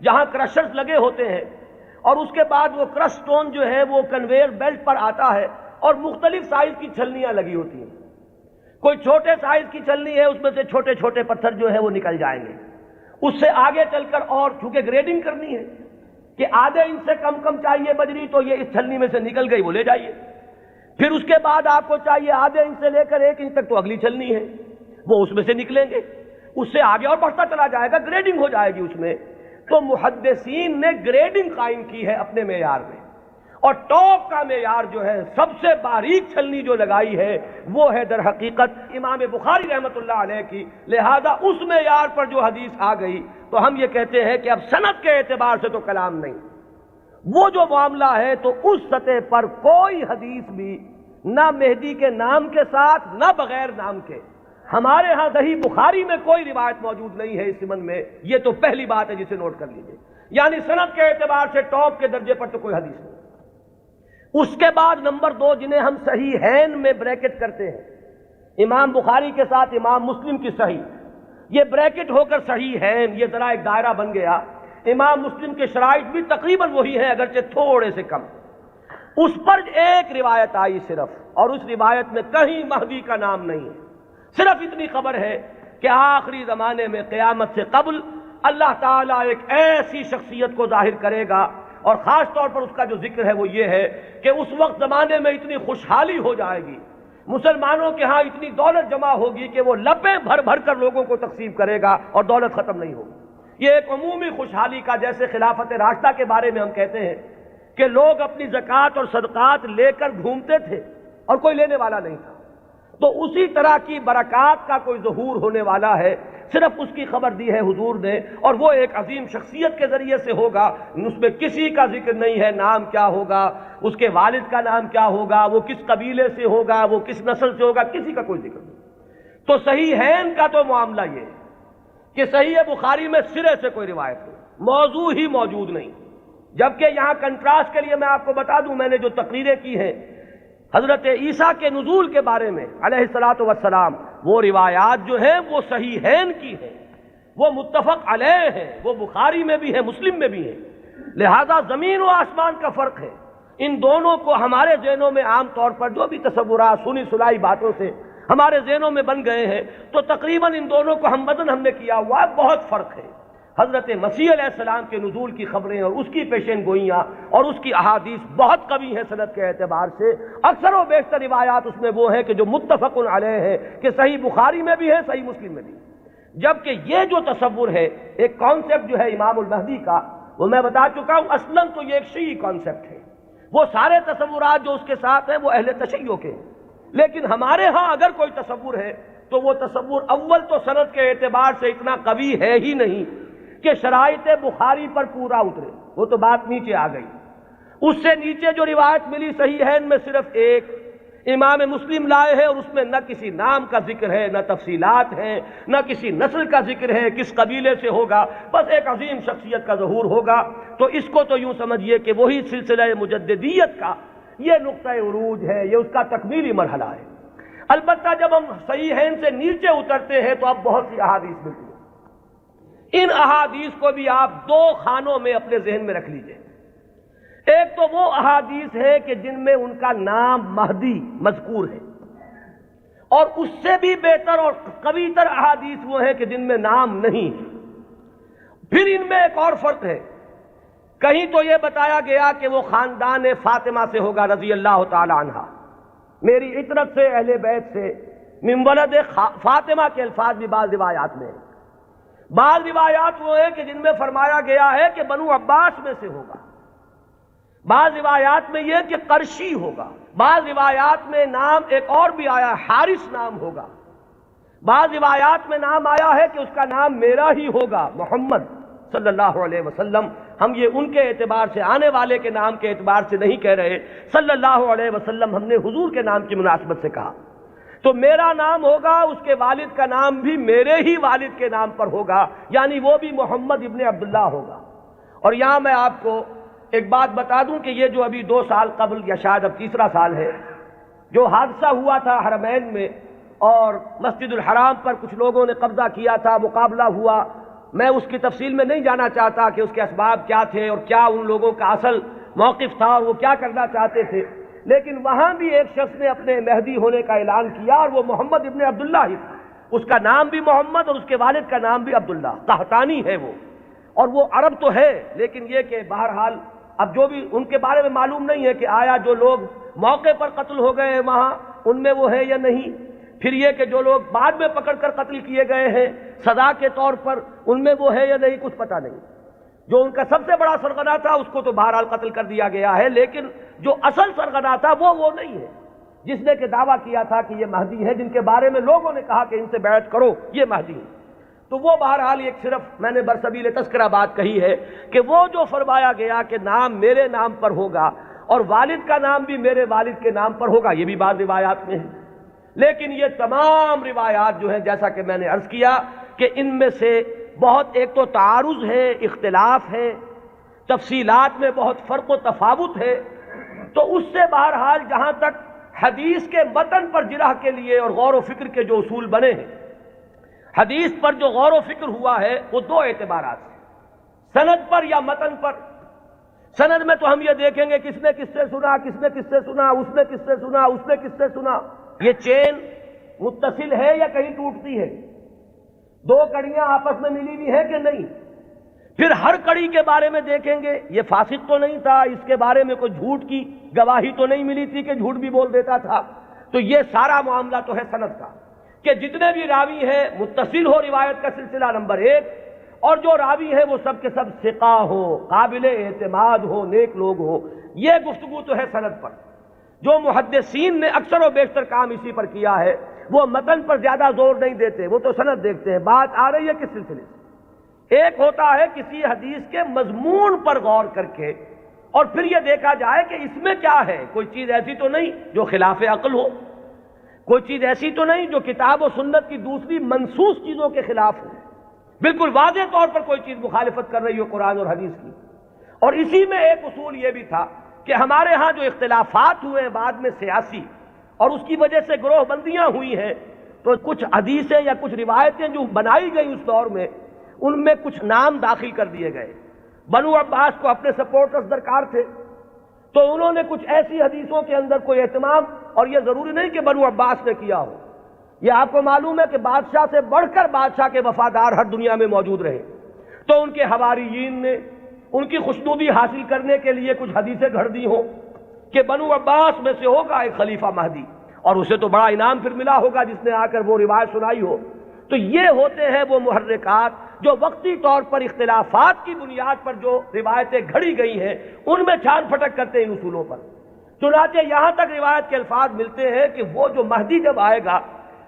جہاں کرشرز لگے ہوتے ہیں اور اس کے بعد وہ کرش سٹون جو ہے وہ کنویئر بیلٹ پر آتا ہے اور مختلف سائز کی چھلنیاں لگی ہوتی ہیں، کوئی چھوٹے سائز کی چھلنی ہے اس میں سے چھوٹے چھوٹے پتھر جو ہے وہ نکل جائیں گے، اس سے آگے چل کر اور چونکہ گریڈنگ کرنی ہے کہ آدھے انچ سے کم چاہیے بجری تو یہ اس چھلنی میں سے نکل گئی وہ لے جائیے، پھر اس کے بعد آپ کو چاہیے آدھے انچ سے لے کر 1 انچ تک تو اگلی چھلنی ہے، وہ اس میں سے نکلیں گے، اس سے آگے اور بڑھتا چلا جائے گا، گریڈنگ ہو جائے گی اس میں۔ تو محدثین نے گریڈنگ قائم کی ہے اپنے معیار میں، اور ٹاپ کا معیار جو ہے سب سے باریک چھلنی جو لگائی ہے وہ ہے در حقیقت امام بخاری رحمت اللہ علیہ کی، لہذا اس معیار پر جو حدیث آ گئی تو ہم یہ کہتے ہیں کہ اب سند کے اعتبار سے تو کلام نہیں، وہ جو معاملہ ہے تو اس سطح پر کوئی حدیث بھی نہ مہدی کے نام کے ساتھ نہ بغیر نام کے، ہمارے ہاں صحیح بخاری میں کوئی روایت موجود نہیں ہے اس ضمن میں، یہ تو پہلی بات ہے جسے نوٹ کر لیجئے، یعنی سند کے اعتبار سے ٹاپ کے درجے پر تو کوئی حدیث نہیں۔ اس کے بعد نمبر 2 جنہیں ہم صحیحین میں بریکٹ کرتے ہیں، امام بخاری کے ساتھ امام مسلم کی صحیح، یہ بریکٹ ہو کر صحیحین، یہ ذرا ایک دائرہ بن گیا۔ امام مسلم کے شرائط بھی تقریباً وہی ہیں اگرچہ تھوڑے سے کم، اس پر ایک روایت آئی صرف، اور اس روایت میں کہیں مہدی کا نام نہیں ہے، صرف اتنی خبر ہے کہ آخری زمانے میں قیامت سے قبل اللہ تعالیٰ ایک ایسی شخصیت کو ظاہر کرے گا، اور خاص طور پر اس کا جو ذکر ہے وہ یہ ہے کہ اس وقت زمانے میں اتنی خوشحالی ہو جائے گی، مسلمانوں کے ہاں اتنی دولت جمع ہوگی کہ وہ لپیں بھر بھر کر لوگوں کو تقسیم کرے گا اور دولت ختم نہیں ہوگی۔ یہ ایک عمومی خوشحالی کا، جیسے خلافت راشدہ کے بارے میں ہم کہتے ہیں کہ لوگ اپنی زکوٰۃ اور صدقات لے کر گھومتے تھے اور کوئی لینے والا نہیں تھا، تو اسی طرح کی برکات کا کوئی ظہور ہونے والا ہے، صرف اس کی خبر دی ہے حضور نے، اور وہ ایک عظیم شخصیت کے ذریعے سے ہوگا، اس میں کسی کا ذکر نہیں ہے، نام کیا ہوگا، اس کے والد کا نام کیا ہوگا، وہ کس قبیلے سے ہوگا، وہ کس نسل سے ہوگا، کسی کا کوئی ذکر نہیں۔ تو صحیحین کا تو معاملہ یہ ہے کہ صحیح بخاری میں سرے سے کوئی روایت نہیں، موضوع ہی موجود نہیں، جبکہ یہاں کنٹراسٹ کے لیے میں آپ کو بتا دوں، میں نے جو تقریریں کی ہیں حضرت عیسیٰ کے نزول کے بارے میں علیہ الصلاۃ والسلام وہ روایات جو ہیں وہ صحیحین کی ہیں، وہ متفق علیہ ہیں، وہ بخاری میں بھی ہے، مسلم میں بھی ہے، لہذا زمین و آسمان کا فرق ہے۔ ان دونوں کو ہمارے ذہنوں میں عام طور پر جو بھی تصورات سنی سنائی باتوں سے ہمارے ذہنوں میں بن گئے ہیں، تو تقریباً ان دونوں کو ہم وزن ہم نے کیا ہوا ہے، بہت فرق ہے۔ حضرت مسیح علیہ السلام کے نزول کی خبریں اور اس کی پیشین گوئیاں اور اس کی احادیث بہت قوی ہیں سند کے اعتبار سے، اکثر و بیشتر روایات اس میں وہ ہیں کہ جو متفق علیہ ہیں، کہ صحیح بخاری میں بھی ہے، صحیح مسلم میں بھی ہے۔ جبکہ یہ جو تصور ہے، ایک کانسیپٹ جو ہے امام المہدی کا، وہ میں بتا چکا ہوں اصلاً تو یہ ایک شیعی کانسیپٹ ہے، وہ سارے تصورات جو اس کے ساتھ ہیں وہ اہل تشیع کے ہیں، لیکن ہمارے ہاں اگر کوئی تصور ہے تو وہ تصور اول تو سند کے اعتبار سے اتنا قوی ہے ہی نہیں کہ شرائط بخاری پر پورا اترے، وہ تو بات نیچے آ گئی۔ اس سے نیچے جو روایت ملی صحیحین میں صرف ایک امام مسلم لائے ہیں، اور اس میں نہ کسی نام کا ذکر ہے، نہ تفصیلات ہیں، نہ کسی نسل کا ذکر ہے، کس قبیلے سے ہوگا، بس ایک عظیم شخصیت کا ظہور ہوگا۔ تو اس کو تو یوں سمجھیے کہ وہی سلسلہ مجددیت کا یہ نقطہ عروج ہے، یہ اس کا تکمیلی مرحلہ ہے۔ البتہ جب ہم صحیحین سے نیچے اترتے ہیں تو اب بہت سی احادیث ملتی ہیں۔ ان احادیث کو بھی آپ دو خانوں میں اپنے ذہن میں رکھ لیجئے۔ ایک تو وہ احادیث ہے کہ جن میں ان کا نام مہدی مذکور ہے، اور اس سے بھی بہتر اور قوی تر احادیث وہ ہیں کہ جن میں نام نہیں ہے۔ پھر ان میں ایک اور فرق ہے، کہیں تو یہ بتایا گیا کہ وہ خاندان فاطمہ سے ہوگا رضی اللہ تعالی عنہ، میری عطرت سے، اہل بیت سے، من ولد فاطمہ کے الفاظ بھی بعض روایات میں ہیں۔ بعض روایات وہ ہیں کہ جن میں فرمایا گیا ہے کہ بنو عباس میں سے ہوگا، بعض روایات میں یہ کہ قرشی ہوگا، بعض روایات میں نام ایک اور بھی آیا حارث نام ہوگا، بعض روایات میں نام آیا ہے کہ اس کا نام میرا ہی ہوگا، محمد صلی اللہ علیہ وسلم۔ ہم یہ ان کے اعتبار سے، آنے والے کے نام کے اعتبار سے نہیں کہہ رہے، صلی اللہ علیہ وسلم ہم نے حضور کے نام کی مناسبت سے کہا۔ تو میرا نام ہوگا، اس کے والد کا نام بھی میرے ہی والد کے نام پر ہوگا، یعنی وہ بھی محمد ابن عبداللہ ہوگا۔ اور یہاں میں آپ کو ایک بات بتا دوں کہ یہ جو ابھی 2 سال قبل یا شاید اب تیسرا سال ہے، جو حادثہ ہوا تھا حرمین میں اور مسجد الحرام پر کچھ لوگوں نے قبضہ کیا تھا، مقابلہ ہوا، میں اس کی تفصیل میں نہیں جانا چاہتا کہ اس کے اسباب کیا تھے اور کیا ان لوگوں کا اصل موقف تھا اور وہ کیا کرنا چاہتے تھے، لیکن وہاں بھی ایک شخص نے اپنے مہدی ہونے کا اعلان کیا اور وہ محمد ابن عبداللہ ہی تھا، اس کا نام بھی محمد اور اس کے والد کا نام بھی عبداللہ، قحطانی ہے وہ، اور وہ عرب تو ہے، لیکن یہ کہ بہرحال اب جو بھی ان کے بارے میں معلوم نہیں ہے کہ آیا جو لوگ موقع پر قتل ہو گئے ہیں وہاں ان میں وہ ہے یا نہیں، پھر یہ کہ جو لوگ بعد میں پکڑ کر قتل کیے گئے ہیں سزا کے طور پر ان میں وہ ہے یا نہیں، کچھ پتہ نہیں۔ جو ان کا سب سے بڑا سرغنہ تھا اس کو تو بہرحال قتل کر دیا گیا ہے، لیکن جو اصل سرغنہ تھا وہ نہیں ہے، جس نے کہ دعویٰ کیا تھا کہ یہ مہدی ہے، جن کے بارے میں لوگوں نے کہا کہ ان سے بیعت کرو یہ مہدی ہے۔ تو وہ بہرحال ایک صرف میں نے برسبیل تذکرہ بات کہی ہے کہ وہ جو فرمایا گیا کہ نام میرے نام پر ہوگا اور والد کا نام بھی میرے والد کے نام پر ہوگا، یہ بھی بعض روایات میں ہے، لیکن یہ تمام روایات جو ہیں جیسا کہ میں نے عرض کیا کہ ان میں سے بہت ایک تو تعارض ہے، اختلاف ہے، تفصیلات میں بہت فرق و تفاوت ہے۔ تو اس سے بہرحال جہاں تک حدیث کے متن پر جرح کے لیے اور غور و فکر کے جو اصول بنے ہیں، حدیث پر جو غور و فکر ہوا ہے وہ 2 اعتبارات ہیں، سند پر یا متن پر۔ سند میں تو ہم یہ دیکھیں گے کس نے کس سے سنا، کس نے کس سے سنا، اس نے کس سے سنا، اس نے کس سے سنا، یہ چین متصل ہے یا کہیں ٹوٹتی ہے، 2 کڑیاں آپس میں ملی ہوئی ہیں کہ نہیں۔ پھر ہر کڑی کے بارے میں دیکھیں گے یہ فاسق تو نہیں تھا، اس کے بارے میں کوئی جھوٹ کی گواہی تو نہیں ملی تھی کہ جھوٹ بھی بول دیتا تھا۔ تو یہ سارا معاملہ تو ہے سند کا کہ جتنے بھی راوی ہیں متصل ہو روایت کا سلسلہ نمبر 1، اور جو راوی ہیں وہ سب کے سب ثقہ ہو، قابل اعتماد ہو، نیک لوگ ہو، یہ گفتگو تو ہے سند پر۔ جو محدثین نے اکثر و بیشتر کام اسی پر کیا ہے، وہ متن پر زیادہ زور نہیں دیتے، وہ تو سند دیکھتے ہیں۔ بات آ رہی ہے کس سلسلے سے؟ ایک ہوتا ہے کسی حدیث کے مضمون پر غور کر کے اور پھر یہ دیکھا جائے کہ اس میں کیا ہے، کوئی چیز ایسی تو نہیں جو خلاف عقل ہو، کوئی چیز ایسی تو نہیں جو کتاب و سنت کی دوسری منصوص چیزوں کے خلاف ہو، بالکل واضح طور پر کوئی چیز مخالفت کر رہی ہو قرآن اور حدیث کی۔ اور اسی میں ایک اصول یہ بھی تھا کہ ہمارے ہاں جو اختلافات ہوئے ہیں بعد میں سیاسی، اور اس کی وجہ سے گروہ بندیاں ہوئی ہیں، تو کچھ حدیثیں یا کچھ روایتیں جو بنائی گئی اس دور میں، ان میں کچھ نام داخل کر دیے گئے۔ بنو عباس کو اپنے سپورٹرز درکار تھے، تو انہوں نے کچھ ایسی حدیثوں کے اندر کوئی اہتمام، اور یہ ضروری نہیں کہ بنو عباس نے کیا ہو، یہ آپ کو معلوم ہے کہ بادشاہ سے بڑھ کر بادشاہ کے وفادار ہر دنیا میں موجود رہے، تو ان کے حواریین نے ان کی خوشنودی حاصل کرنے کے لیے کچھ حدیثیں گھڑ دی ہوں کہ بنو عباس میں سے ہوگا ایک خلیفہ مہدی، اور اسے تو بڑا انعام پھر ملا ہوگا جس نے آ کر وہ روایت سنائی ہو۔ تو یہ ہوتے ہیں وہ محرکات جو وقتی طور پر اختلافات کی بنیاد پر جو روایتیں گھڑی گئی ہیں ان میں چھان پھٹک کرتے ہیں ان اصولوں پر۔ چنانچہ یہاں تک روایت کے الفاظ ملتے ہیں کہ وہ جو مہدی جب آئے گا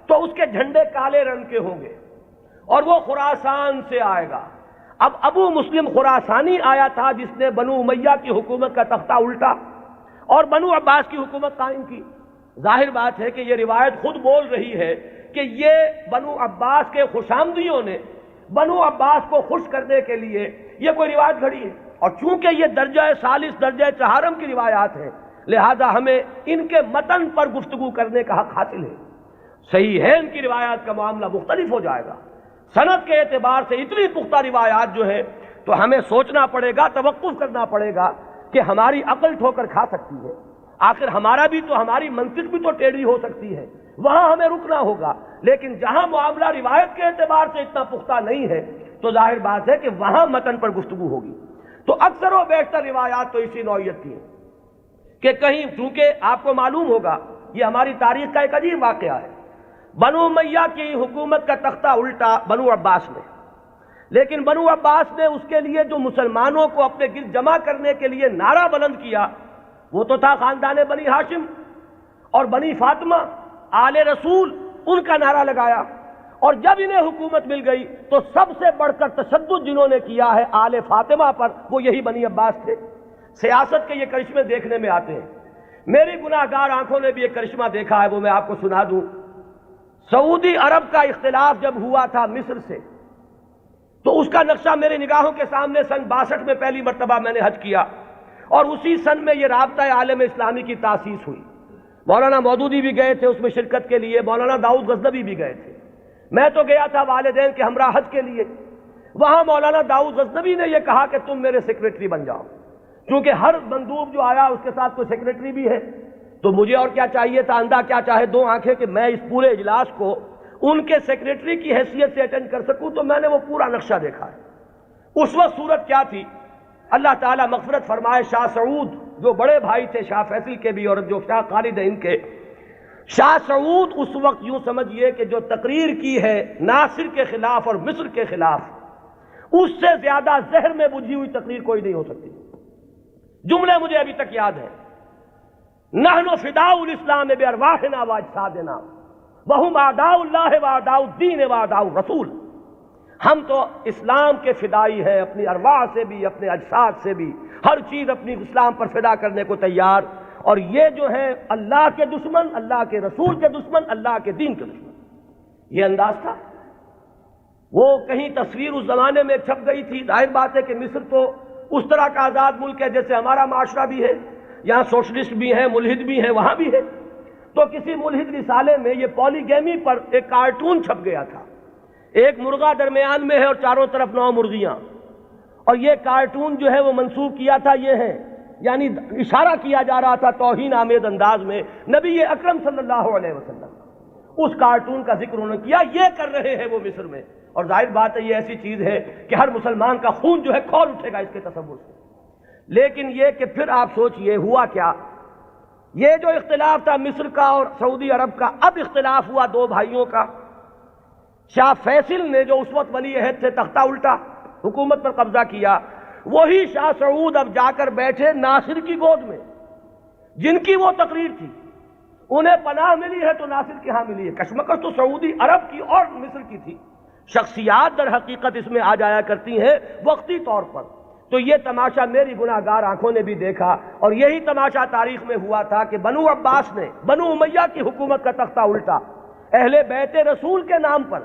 تو اس کے جھنڈے کالے رنگ کے ہوں گے، اور وہ خراسان سے آئے گا۔ اب ابو مسلم خراسانی آیا تھا جس نے بنو امیہ کی حکومت کا تختہ الٹا اور بنو عباس کی حکومت قائم کی۔ ظاہر بات ہے کہ یہ روایت خود بول رہی ہے کہ یہ بنو عباس کے خوشامدیوں نے بنو عباس کو خوش کرنے کے لیے یہ کوئی روایت گھڑی ہے، اور چونکہ یہ درجہ ثالث درجہ چہارم کی روایات ہیں لہذا ہمیں ان کے متن پر گفتگو کرنے کا حق حاصل ہے۔ صحیح ہے ان کی روایات کا معاملہ مختلف ہو جائے گا، سند کے اعتبار سے اتنی پختہ روایات جو ہے تو ہمیں سوچنا پڑے گا، توقف کرنا پڑے گا کہ ہماری عقل ٹھوکر کھا سکتی ہے، آخر ہماری منطق بھی تو ٹیڑھی ہو سکتی ہے، وہاں ہمیں رکنا ہوگا۔ لیکن جہاں معاملہ روایت کے اعتبار سے اتنا پختہ نہیں ہے تو ظاہر بات ہے کہ وہاں متن پر گفتگو ہوگی۔ تو اکثر و بیشتر روایات تو اسی نوعیت کی ہیں کہ کہیں، چونکہ آپ کو معلوم ہوگا یہ ہماری تاریخ کا ایک عجیب واقعہ ہے، بنو امیہ کی حکومت کا تختہ الٹا بنو عباس نے، لیکن بنو عباس نے اس کے لیے جو مسلمانوں کو اپنے گرد جمع کرنے کے لیے نعرہ بلند کیا وہ تو تھا خاندان بنی ہاشم اور بنی فاطمہ آل رسول، ان کا نعرہ لگایا، اور جب انہیں حکومت مل گئی تو سب سے بڑھ کر تشدد جنہوں نے کیا ہے آل فاطمہ پر وہ یہی بنی عباس تھے۔ سیاست کے یہ کرشمے دیکھنے میں آتے ہیں، میری گناہ گار آنکھوں نے بھی ایک کرشمہ دیکھا ہے، وہ میں آپ کو سنا دوں۔ سعودی عرب کا اختلاف جب ہوا تھا مصر سے تو اس کا نقشہ میرے نگاہوں کے سامنے سن 62 میں پہلی مرتبہ میں نے حج کیا، اور اسی سن میں یہ رابطہ عالم اسلامی کی تاسیس ہوئی۔ مولانا مودودی بھی گئے تھے اس میں شرکت کے لیے، مولانا داؤد غزنوی بھی گئے تھے، میں تو گیا تھا والدین کے ہمراہ حج کے لیے۔ وہاں مولانا داؤد غزنوی نے یہ کہا کہ تم میرے سیکریٹری بن جاؤ، کیونکہ ہر مندوب جو آیا اس کے ساتھ کوئی سیکریٹری بھی ہے، تو مجھے اور کیا چاہیے تھا، اندھا کیا چاہے دو آنکھیں، کہ میں اس پورے اجلاس کو ان کے سیکریٹری کی حیثیت سے اٹینڈ کر سکوں۔ تو میں نے وہ پورا نقشہ دیکھا ہے۔ اس وقت صورت کیا تھی، اللہ تعالیٰ مغفرت فرمائے، شاہ سعود جو بڑے بھائی تھے شاہ فیصل کے بھی اور جو شاہ خالد ہیں ان کے، شاہ سعود اس وقت یوں سمجھئے کہ جو تقریر کی ہے ناصر کے خلاف اور مصر کے خلاف، اس سے زیادہ زہر میں بجھی ہوئی تقریر کوئی نہیں ہو سکتی۔ جملے مجھے ابھی تک یاد ہیں، نحن فداء الاسلام بارواحنا واجسادنا وہم اعداء اللہ واعداء الدین واعداء الرسول، ہم تو اسلام کے فدائی ہیں، اپنی ارواح سے بھی اپنے اجساد سے بھی ہر چیز اپنی اسلام پر فدا کرنے کو تیار، اور یہ جو ہے اللہ کے دشمن، اللہ کے رسول کے دشمن، اللہ کے دین کے دشمن۔ یہ انداز تھا۔ وہ کہیں تصویر اس زمانے میں چھپ گئی تھی، ظاہر بات ہے کہ مصر تو اس طرح کا آزاد ملک ہے جیسے ہمارا معاشرہ بھی ہے، یہاں سوشلسٹ بھی ہیں، ملحد بھی ہیں، وہاں بھی ہے۔ تو کسی ملحد رسالے میں یہ پولیگیمی پر ایک کارٹون چھپ گیا تھا، ایک مرغہ درمیان میں ہے اور چاروں طرف 9 مرغیاں، اور یہ کارٹون جو ہے وہ منسوب کیا تھا یہ ہے، یعنی اشارہ کیا جا رہا تھا توہین آمیز انداز میں نبی اکرم صلی اللہ علیہ وسلم۔ اس کارٹون کا ذکر انہوں نے کیا، یہ کر رہے ہیں وہ مصر میں، اور ظاہر بات ہے یہ ایسی چیز ہے کہ ہر مسلمان کا خون جو ہے کھول اٹھے گا اس کے تصور سے۔ لیکن یہ کہ پھر آپ سوچئے ہوا کیا، یہ جو اختلاف تھا مصر کا اور سعودی عرب کا، اب اختلاف ہوا 2 بھائیوں کا۔ شاہ فیصل نے جو اس وقت ولی عہد تھے تختہ الٹا، حکومت پر قبضہ کیا، وہی شاہ سعود اب جا کر بیٹھے ناصر کی گود میں، جن کی وہ تقریر تھی، انہیں پناہ ملی ہے تو ناصر کے ہاں ملی ہے۔ کشمکش تو سعودی عرب کی اور مصر کی تھی، شخصیات در حقیقت اس میں آ جایا کرتی ہیں وقتی طور پر۔ تو یہ تماشا میری گناہ گار آنکھوں نے بھی دیکھا، اور یہی تماشا تاریخ میں ہوا تھا کہ بنو عباس نے بنو امیہ کی حکومت کا تختہ الٹا اہل بیت رسول کے نام پر،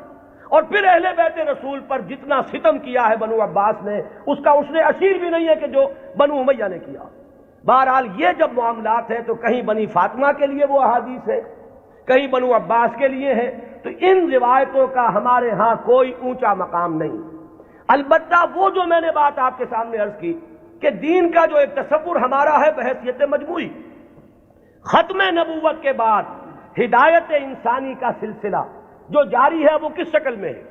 اور پھر اہل بیت رسول پر جتنا ستم کیا ہے بنو عباس نے، اس کا اس نے اشیر بھی نہیں ہے کہ جو بنو امیہ نے کیا۔ بہرحال یہ جب معاملات ہیں تو کہیں بنی فاطمہ کے لیے وہ احادیث ہے، کہیں بنو عباس کے لیے ہے، تو ان روایتوں کا ہمارے ہاں کوئی اونچا مقام نہیں۔ البتہ وہ جو میں نے بات آپ کے سامنے عرض کی کہ دین کا جو ایک تصور ہمارا ہے بحیثیت مجموعی، ختم نبوت کے بعد ہدایت انسانی کا سلسلہ جو جاری ہے وہ کس شکل میں ہے؟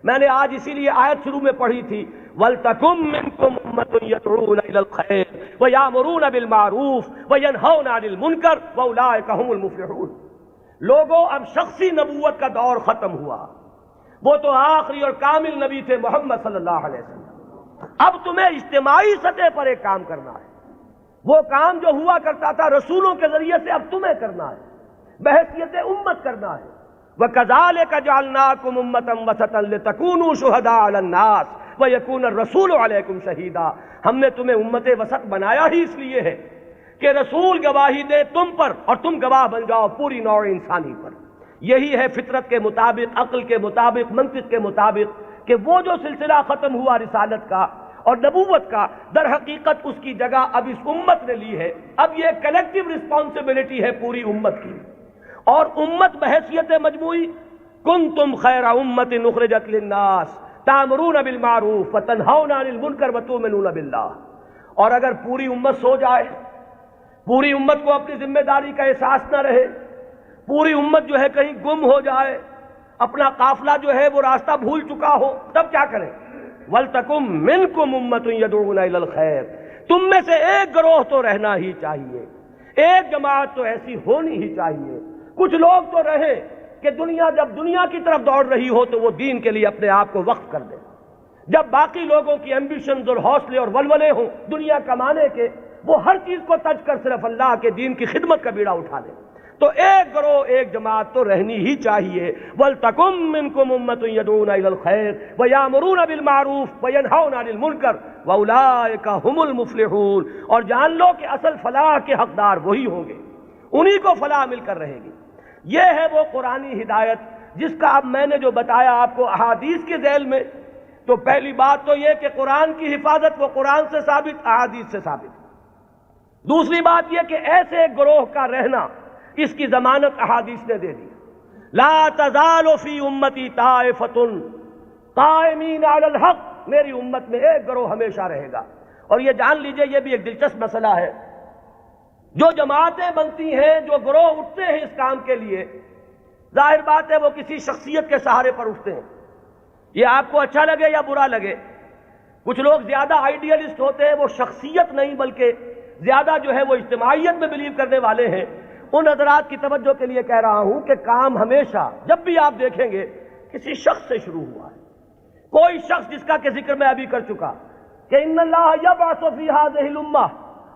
میں نے آج اسی لیے آیت شروع میں پڑھی تھی، وَلْتَكُن مِّنكُمْ أُمَّةٌ يَدْعُونَ إِلَى الْخَيْرِ وَيَأْمُرُونَ بِالْمَعْرُوفِ وَيَنْهَوْنَ عَنِ الْمُنكَرِ وَأُولَٰئِكَ هُمُ الْمُفْلِحُونَ۔ لوگوں اب شخصی نبوت کا دور ختم ہوا، وہ تو آخری اور کامل نبی تھے محمد صلی اللہ علیہ وسلم۔ اب تمہیں اجتماعی سطح پر ایک کام کرنا ہے، وہ کام جو ہوا کرتا تھا رسولوں کے ذریعے سے اب تمہیں کرنا ہے، بحیثیت امت کرنا ہے۔ وَكَذَلِكَ جَعَلْنَاكُمْ أُمَّةً وَسَطًا لِتَكُونُوا شُهَدَاءَ عَلَى النَّاسِ وَيَكُونَ الرَّسُولُ عَلَيْكُمْ شَهِيدًا۔ ہم نے تمہیں امت وسط بنایا ہی اس لیے ہے کہ رسول گواہی دے تم پر اور تم گواہ بن جاؤ پوری نوع انسانی پر۔ یہی ہے فطرت کے مطابق، عقل کے مطابق، منطق کے مطابق کہ وہ جو سلسلہ ختم ہوا رسالت کا اور نبوت کا، در حقیقت اس کی جگہ اب اس امت نے لی ہے۔ اب یہ کلیکٹیو رسپانسبلٹی ہے پوری امت کی، اور امت بحیثیت مجموعی کنتم خیر امت اخرجت للناس تأمرون بالمعروف وتنہون عن المنکر وتؤمنون باللہ۔ اور اگر پوری امت سو جائے، پوری امت کو اپنی ذمہ داری کا احساس نہ رہے، پوری امت جو ہے کہیں گم ہو جائے، اپنا قافلہ جو ہے وہ راستہ بھول چکا ہو، تب کیا کریں؟ وَلْتَكُن مِّنكُمْ أُمَّةٌ يَدْعُونَ إِلَى الْخَيْرِ۔ تم میں سے ایک گروہ تو رہنا ہی چاہیے، ایک جماعت تو ایسی ہونی ہی چاہیے، کچھ لوگ تو رہے کہ دنیا جب دنیا کی طرف دوڑ رہی ہو تو وہ دین کے لیے اپنے آپ کو وقف کر دے، جب باقی لوگوں کی ایمبیشنز اور حوصلے اور ولولے ہوں دنیا کمانے کے، وہ ہر چیز کو تج کر صرف اللہ کے دین کی خدمت کا بیڑا اٹھا دے۔ تو ایک گروہ، ایک جماعت تو رہنی ہی چاہیے۔ وَلْتَكُن مِّنكُمْ أُمَّةٌ يَدْعُونَ إِلَى الْخَيْرِ وَيَأْمُرُونَ بِالْمَعْرُوفِ وَيَنْهَوْنَ عَنِ الْمُنكَرِ وَأُولَٰئِكَ هُمُ الْمُفْلِحُونَ۔ اور جان لو کہ اصل فلاح کے حقدار وہی ہوں گے، انہی کو فلاح مل کر رہے گی۔ یہ ہے وہ قرآنی ہدایت جس کا اب میں نے جو بتایا آپ کو احادیث کے ذیل میں، تو پہلی بات تو یہ کہ قرآن کی حفاظت وہ قرآن سے ثابت، احادیث سے ثابت۔ دوسری بات یہ کہ ایسے ایک گروہ کا رہنا، اس کی ضمانت احادیث نے دے دی۔ لا تزال فی امتی طائفۃ قائمین علی الحق، میری امت میں ایک گروہ ہمیشہ رہے گا۔ اور یہ جان لیجئے یہ بھی ایک دلچسپ مسئلہ ہے، جو جماعتیں بنتی ہیں، جو گروہ اٹھتے ہیں اس کام کے لیے، ظاہر بات ہے وہ کسی شخصیت کے سہارے پر اٹھتے ہیں۔ یہ آپ کو اچھا لگے یا برا لگے، کچھ لوگ زیادہ آئیڈیلسٹ ہوتے ہیں، وہ شخصیت نہیں بلکہ زیادہ جو ہے وہ اجتماعیت میں بلیو کرنے والے ہیں۔ ان حضرات کی توجہ کے لیے کہہ رہا ہوں کہ کام ہمیشہ جب بھی آپ دیکھیں گے کسی شخص سے شروع ہوا ہے، کوئی شخص جس کا کہ ذکر میں ابھی کر چکا کہ ان اللہ یبعث فی ہذہ الامہ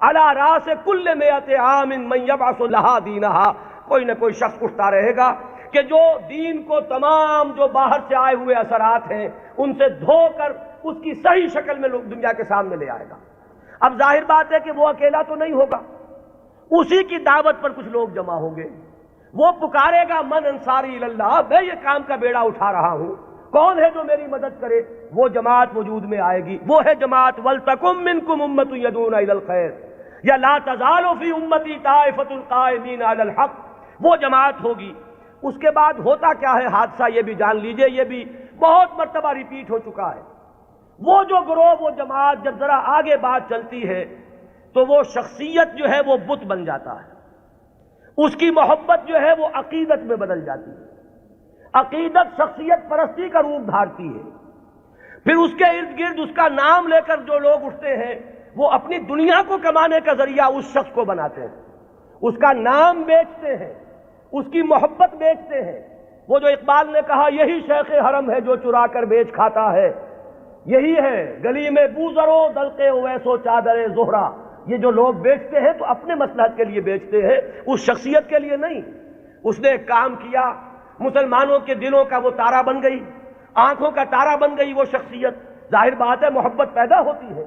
علی راس کل مئۃ عام من یبعث لہا دینہا، کوئی نہ کوئی شخص اٹھتا رہے گا کہ جو دین کو تمام جو باہر سے آئے ہوئے اثرات ہیں ان سے دھو کر اس کی صحیح شکل میں دنیا کے سامنے لے آئے گا۔ اب ظاہر بات ہے کہ وہ اکیلا تو نہیں ہوگا، اسی کی دعوت پر کچھ لوگ جمع ہوں گے، وہ پکارے گا من انصاری اللہ، میں یہ کام کا بیڑا اٹھا رہا ہوں، کون ہے جو میری مدد کرے؟ وہ جماعت وجود میں آئے گی، وہ ہے جماعت وَلْتَكُن مِّنكُمْ أُمَّةٌ يَدْعُونَ إِلَى الْخَيْرِ یا لَا تَزَالُ فِي أُمَّتِي طَائِفَةٌ قَائِمِينَ عَلَى الْحَقِّ، وہ جماعت ہوگی۔ اس کے بعد ہوتا کیا ہے حادثہ، یہ بھی جان لیجئے، یہ بھی بہت مرتبہ ریپیٹ ہو چکا ہے۔ وہ جو گروہ، وہ جماعت جب ذرا آگے بات چلتی ہے تو وہ شخصیت جو ہے وہ بت بن جاتا ہے، اس کی محبت جو ہے وہ عقیدت میں بدل جاتی ہے، عقیدت شخصیت پرستی کا روپ دھارتی ہے۔ پھر اس کے ارد گرد اس کا نام لے کر جو لوگ اٹھتے ہیں وہ اپنی دنیا کو کمانے کا ذریعہ اس شخص کو بناتے ہیں، اس کا نام بیچتے ہیں، اس کی محبت بیچتے ہیں۔ وہ جو اقبال نے کہا یہی شیخ حرم ہے جو چرا کر بیچ کھاتا ہے، یہی ہے گلی میں بوزرو دلقے اویسو چادر زہرا، یہ جو لوگ بیچتے ہیں تو اپنے مصلحت کے لیے بیچتے ہیں، اس شخصیت کے لیے نہیں۔ اس نے ایک کام کیا، مسلمانوں کے دلوں کا وہ تارا بن گئی، آنکھوں کا تارا بن گئی وہ شخصیت، ظاہر بات ہے محبت پیدا ہوتی ہے۔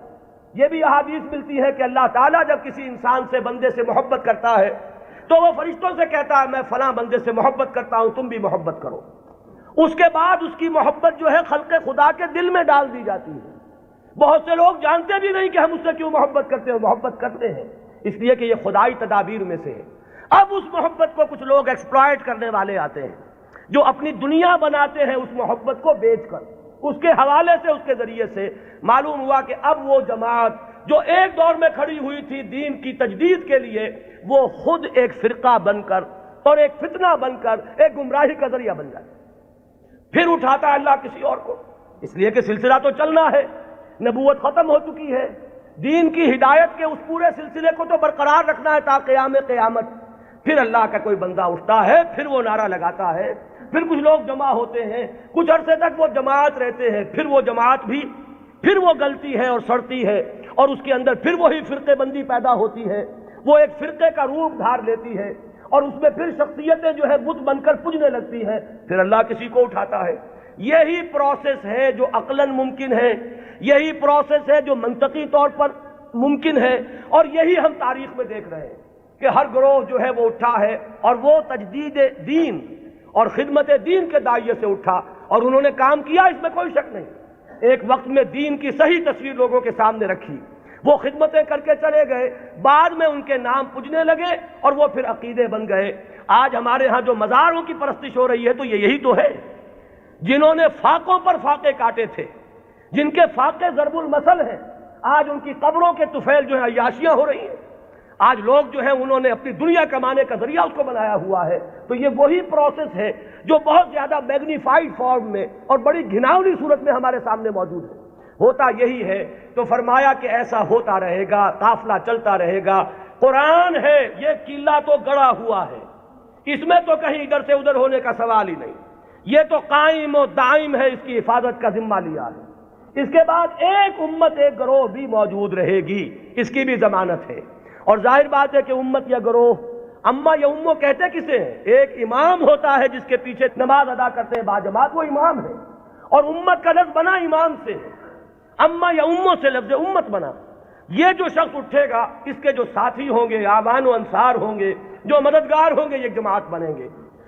یہ بھی احادیث ملتی ہے کہ اللہ تعالیٰ جب کسی انسان سے، بندے سے محبت کرتا ہے تو وہ فرشتوں سے کہتا ہے میں فلاں بندے سے محبت کرتا ہوں، تم بھی محبت کرو۔ اس کے بعد اس کی محبت جو ہے خلق خدا کے دل میں ڈال دی جاتی ہے۔ بہت سے لوگ جانتے بھی نہیں کہ ہم اس سے کیوں محبت کرتے ہیں، محبت کرتے ہیں اس لیے کہ یہ خدائی تدابیر میں سے ہے۔ اب اس محبت کو کچھ لوگ ایکسپلائٹ کرنے والے آتے ہیں، جو اپنی دنیا بناتے ہیں اس محبت کو بیچ کر، اس کے حوالے سے، اس کے ذریعے سے معلوم ہوا کہ اب وہ جماعت جو ایک دور میں کھڑی ہوئی تھی دین کی تجدید کے لیے، وہ خود ایک فرقہ بن کر اور ایک فتنہ بن کر ایک گمراہی کا ذریعہ بن جائے۔ پھر اٹھاتا ہے اللہ کسی اور کو، اس لیے کہ سلسلہ تو چلنا ہے، نبوت ختم ہو چکی ہے، دین کی ہدایت کے اس پورے سلسلے کو تو برقرار رکھنا ہے تا قیام قیامت۔ پھر اللہ کا کوئی بندہ اٹھتا ہے، پھر وہ نعرہ لگاتا ہے، پھر کچھ لوگ جمع ہوتے ہیں، کچھ عرصے تک وہ جماعت رہتے ہیں، پھر وہ جماعت بھی پھر وہ گلتی ہے اور سڑتی ہے، اور اس کے اندر پھر وہی فرقے بندی پیدا ہوتی ہے، وہ ایک فرقے کا روپ دھار لیتی ہے، اور اس میں پھر شخصیتیں جو ہے بت بن کر پجنے لگتی ہیں، پھر اللہ کسی کو اٹھاتا ہے۔ یہی پروسیس ہے جو عقلاً ممکن ہے، یہی پروسیس ہے جو منطقی طور پر ممکن ہے، اور یہی ہم تاریخ میں دیکھ رہے ہیں کہ ہر گروہ جو ہے وہ اٹھا ہے اور وہ تجدید دین اور خدمت دین کے داعیے سے اٹھا، اور انہوں نے کام کیا، اس میں کوئی شک نہیں۔ ایک وقت میں دین کی صحیح تصویر لوگوں کے سامنے رکھی، وہ خدمتیں کر کے چلے گئے، بعد میں ان کے نام پجنے لگے اور وہ پھر عقیدے بن گئے۔ آج ہمارے ہاں جو مزاروں کی پرستش ہو رہی ہے تو یہی تو ہے، جنہوں نے فاقوں پر فاقے کاٹے تھے، جن کے فاقے ضرب المثل ہیں، آج ان کی قبروں کے طفیل جو ہیں عیاشیاں ہو رہی ہیں۔ آج لوگ جو ہیں انہوں نے اپنی دنیا کمانے کا ذریعہ اس کو بنایا ہوا ہے۔ تو یہ وہی پروسیس ہے جو بہت زیادہ میگنیفائڈ فارم میں اور بڑی گھناؤنی صورت میں ہمارے سامنے موجود ہے۔ ہوتا یہی ہے، تو فرمایا کہ ایسا ہوتا رہے گا، قافلہ چلتا رہے گا۔ قرآن ہے، یہ قلعہ تو گڑا ہوا ہے، اس میں تو کہیں ادھر سے ادھر ہونے کا سوال ہی نہیں، یہ تو قائم و دائم ہے، اس کی حفاظت کا ذمہ لیا ہے۔ اس کے بعد ایک امت ایک گروہ بھی موجود رہے گی، اس کی بھی ضمانت ہے۔ اور ظاہر بات ہے کہ امت یا گروہ، اما یا امو کہتے کسے ہیں؟ ایک امام ہوتا ہے جس کے پیچھے نماز ادا کرتے ہیں باجماعت، وہ امام ہے، اور امت کا لفظ بنا امام سے، اما یا امو سے لفظ امت بنا۔ یہ جو شخص اٹھے گا، اس کے جو ساتھی ہوں گے، آوان و انصار ہوں گے، جو مددگار ہوں گے، یہ جماعت بنیں گے۔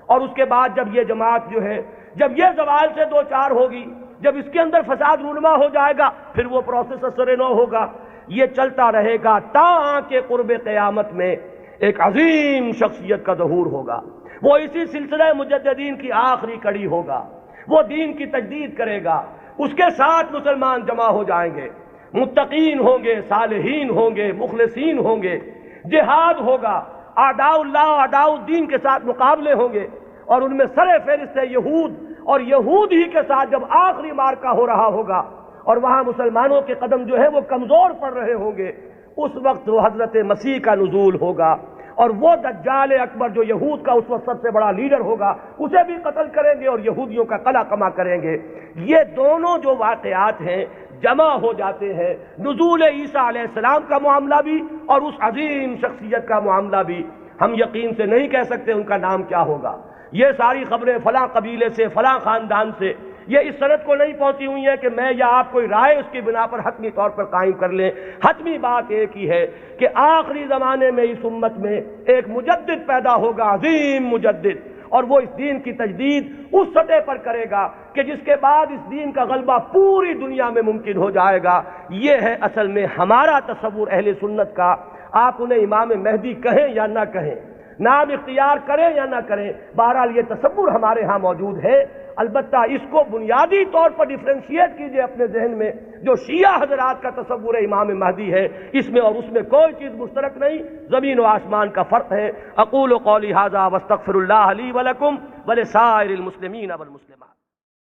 اور اس کے بعد جب یہ جماعت جو ہے، جب یہ زوال سے دو چار ہوگی، جب اس کے اندر فساد رونما ہو جائے گا، پھر وہ پروسیس اثر نو ہوگا۔ یہ چلتا رہے گا تا کہ قرب قیامت میں ایک عظیم شخصیت کا ظہور ہوگا، وہ اسی سلسلہ مجددین کی آخری کڑی ہوگا، وہ دین کی تجدید کرے گا، اس کے ساتھ مسلمان جمع ہو جائیں گے، متقین ہوں گے، صالحین ہوں گے، مخلصین ہوں گے، جہاد ہوگا، اعداء اللہ اعداء الدین کے ساتھ مقابلے ہوں گے، اور ان میں سر فہرست ہے یہود، اور یہود ہی کے ساتھ جب آخری مارکہ ہو رہا ہوگا اور وہاں مسلمانوں کے قدم جو ہے وہ کمزور پڑ رہے ہوں گے، اس وقت وہ حضرت مسیح کا نزول ہوگا، اور وہ دجال اکبر جو یہود کا اس وقت سب سے بڑا لیڈر ہوگا، اسے بھی قتل کریں گے اور یہودیوں کا قلع کما کریں گے۔ یہ دونوں جو واقعات ہیں جمع ہو جاتے ہیں، نزول عیسیٰ علیہ السلام کا معاملہ بھی اور اس عظیم شخصیت کا معاملہ بھی۔ ہم یقین سے نہیں کہہ سکتے ان کا نام کیا ہوگا، یہ ساری خبریں فلاں قبیلے سے، فلاں خاندان سے، یہ اس سند کو نہیں پہنچی ہوئی ہے کہ میں یا آپ کوئی رائے اس کی بنا پر حتمی طور پر قائم کر لیں۔ حتمی بات ایک ہی ہے کہ آخری زمانے میں اس امت میں ایک مجدد پیدا ہوگا، عظیم مجدد، اور وہ اس دین کی تجدید اس سطح پر کرے گا کہ جس کے بعد اس دین کا غلبہ پوری دنیا میں ممکن ہو جائے گا۔ یہ ہے اصل میں ہمارا تصور اہل سنت کا۔ آپ انہیں امام مہدی کہیں یا نہ کہیں، نام اختیار کریں یا نہ کریں، بہرحال یہ تصور ہمارے ہاں موجود ہے۔ البتہ اس کو بنیادی طور پر ڈیفرینشیٹ کیجئے اپنے ذہن میں، جو شیعہ حضرات کا تصور امام مہدی ہے، اس میں اور اس میں کوئی چیز مشترک نہیں، زمین و آسمان کا فرق ہے۔ اقول قولی ھذا واستغفر اللہ لی ولکم ولسائر المسلمین والمسلمات۔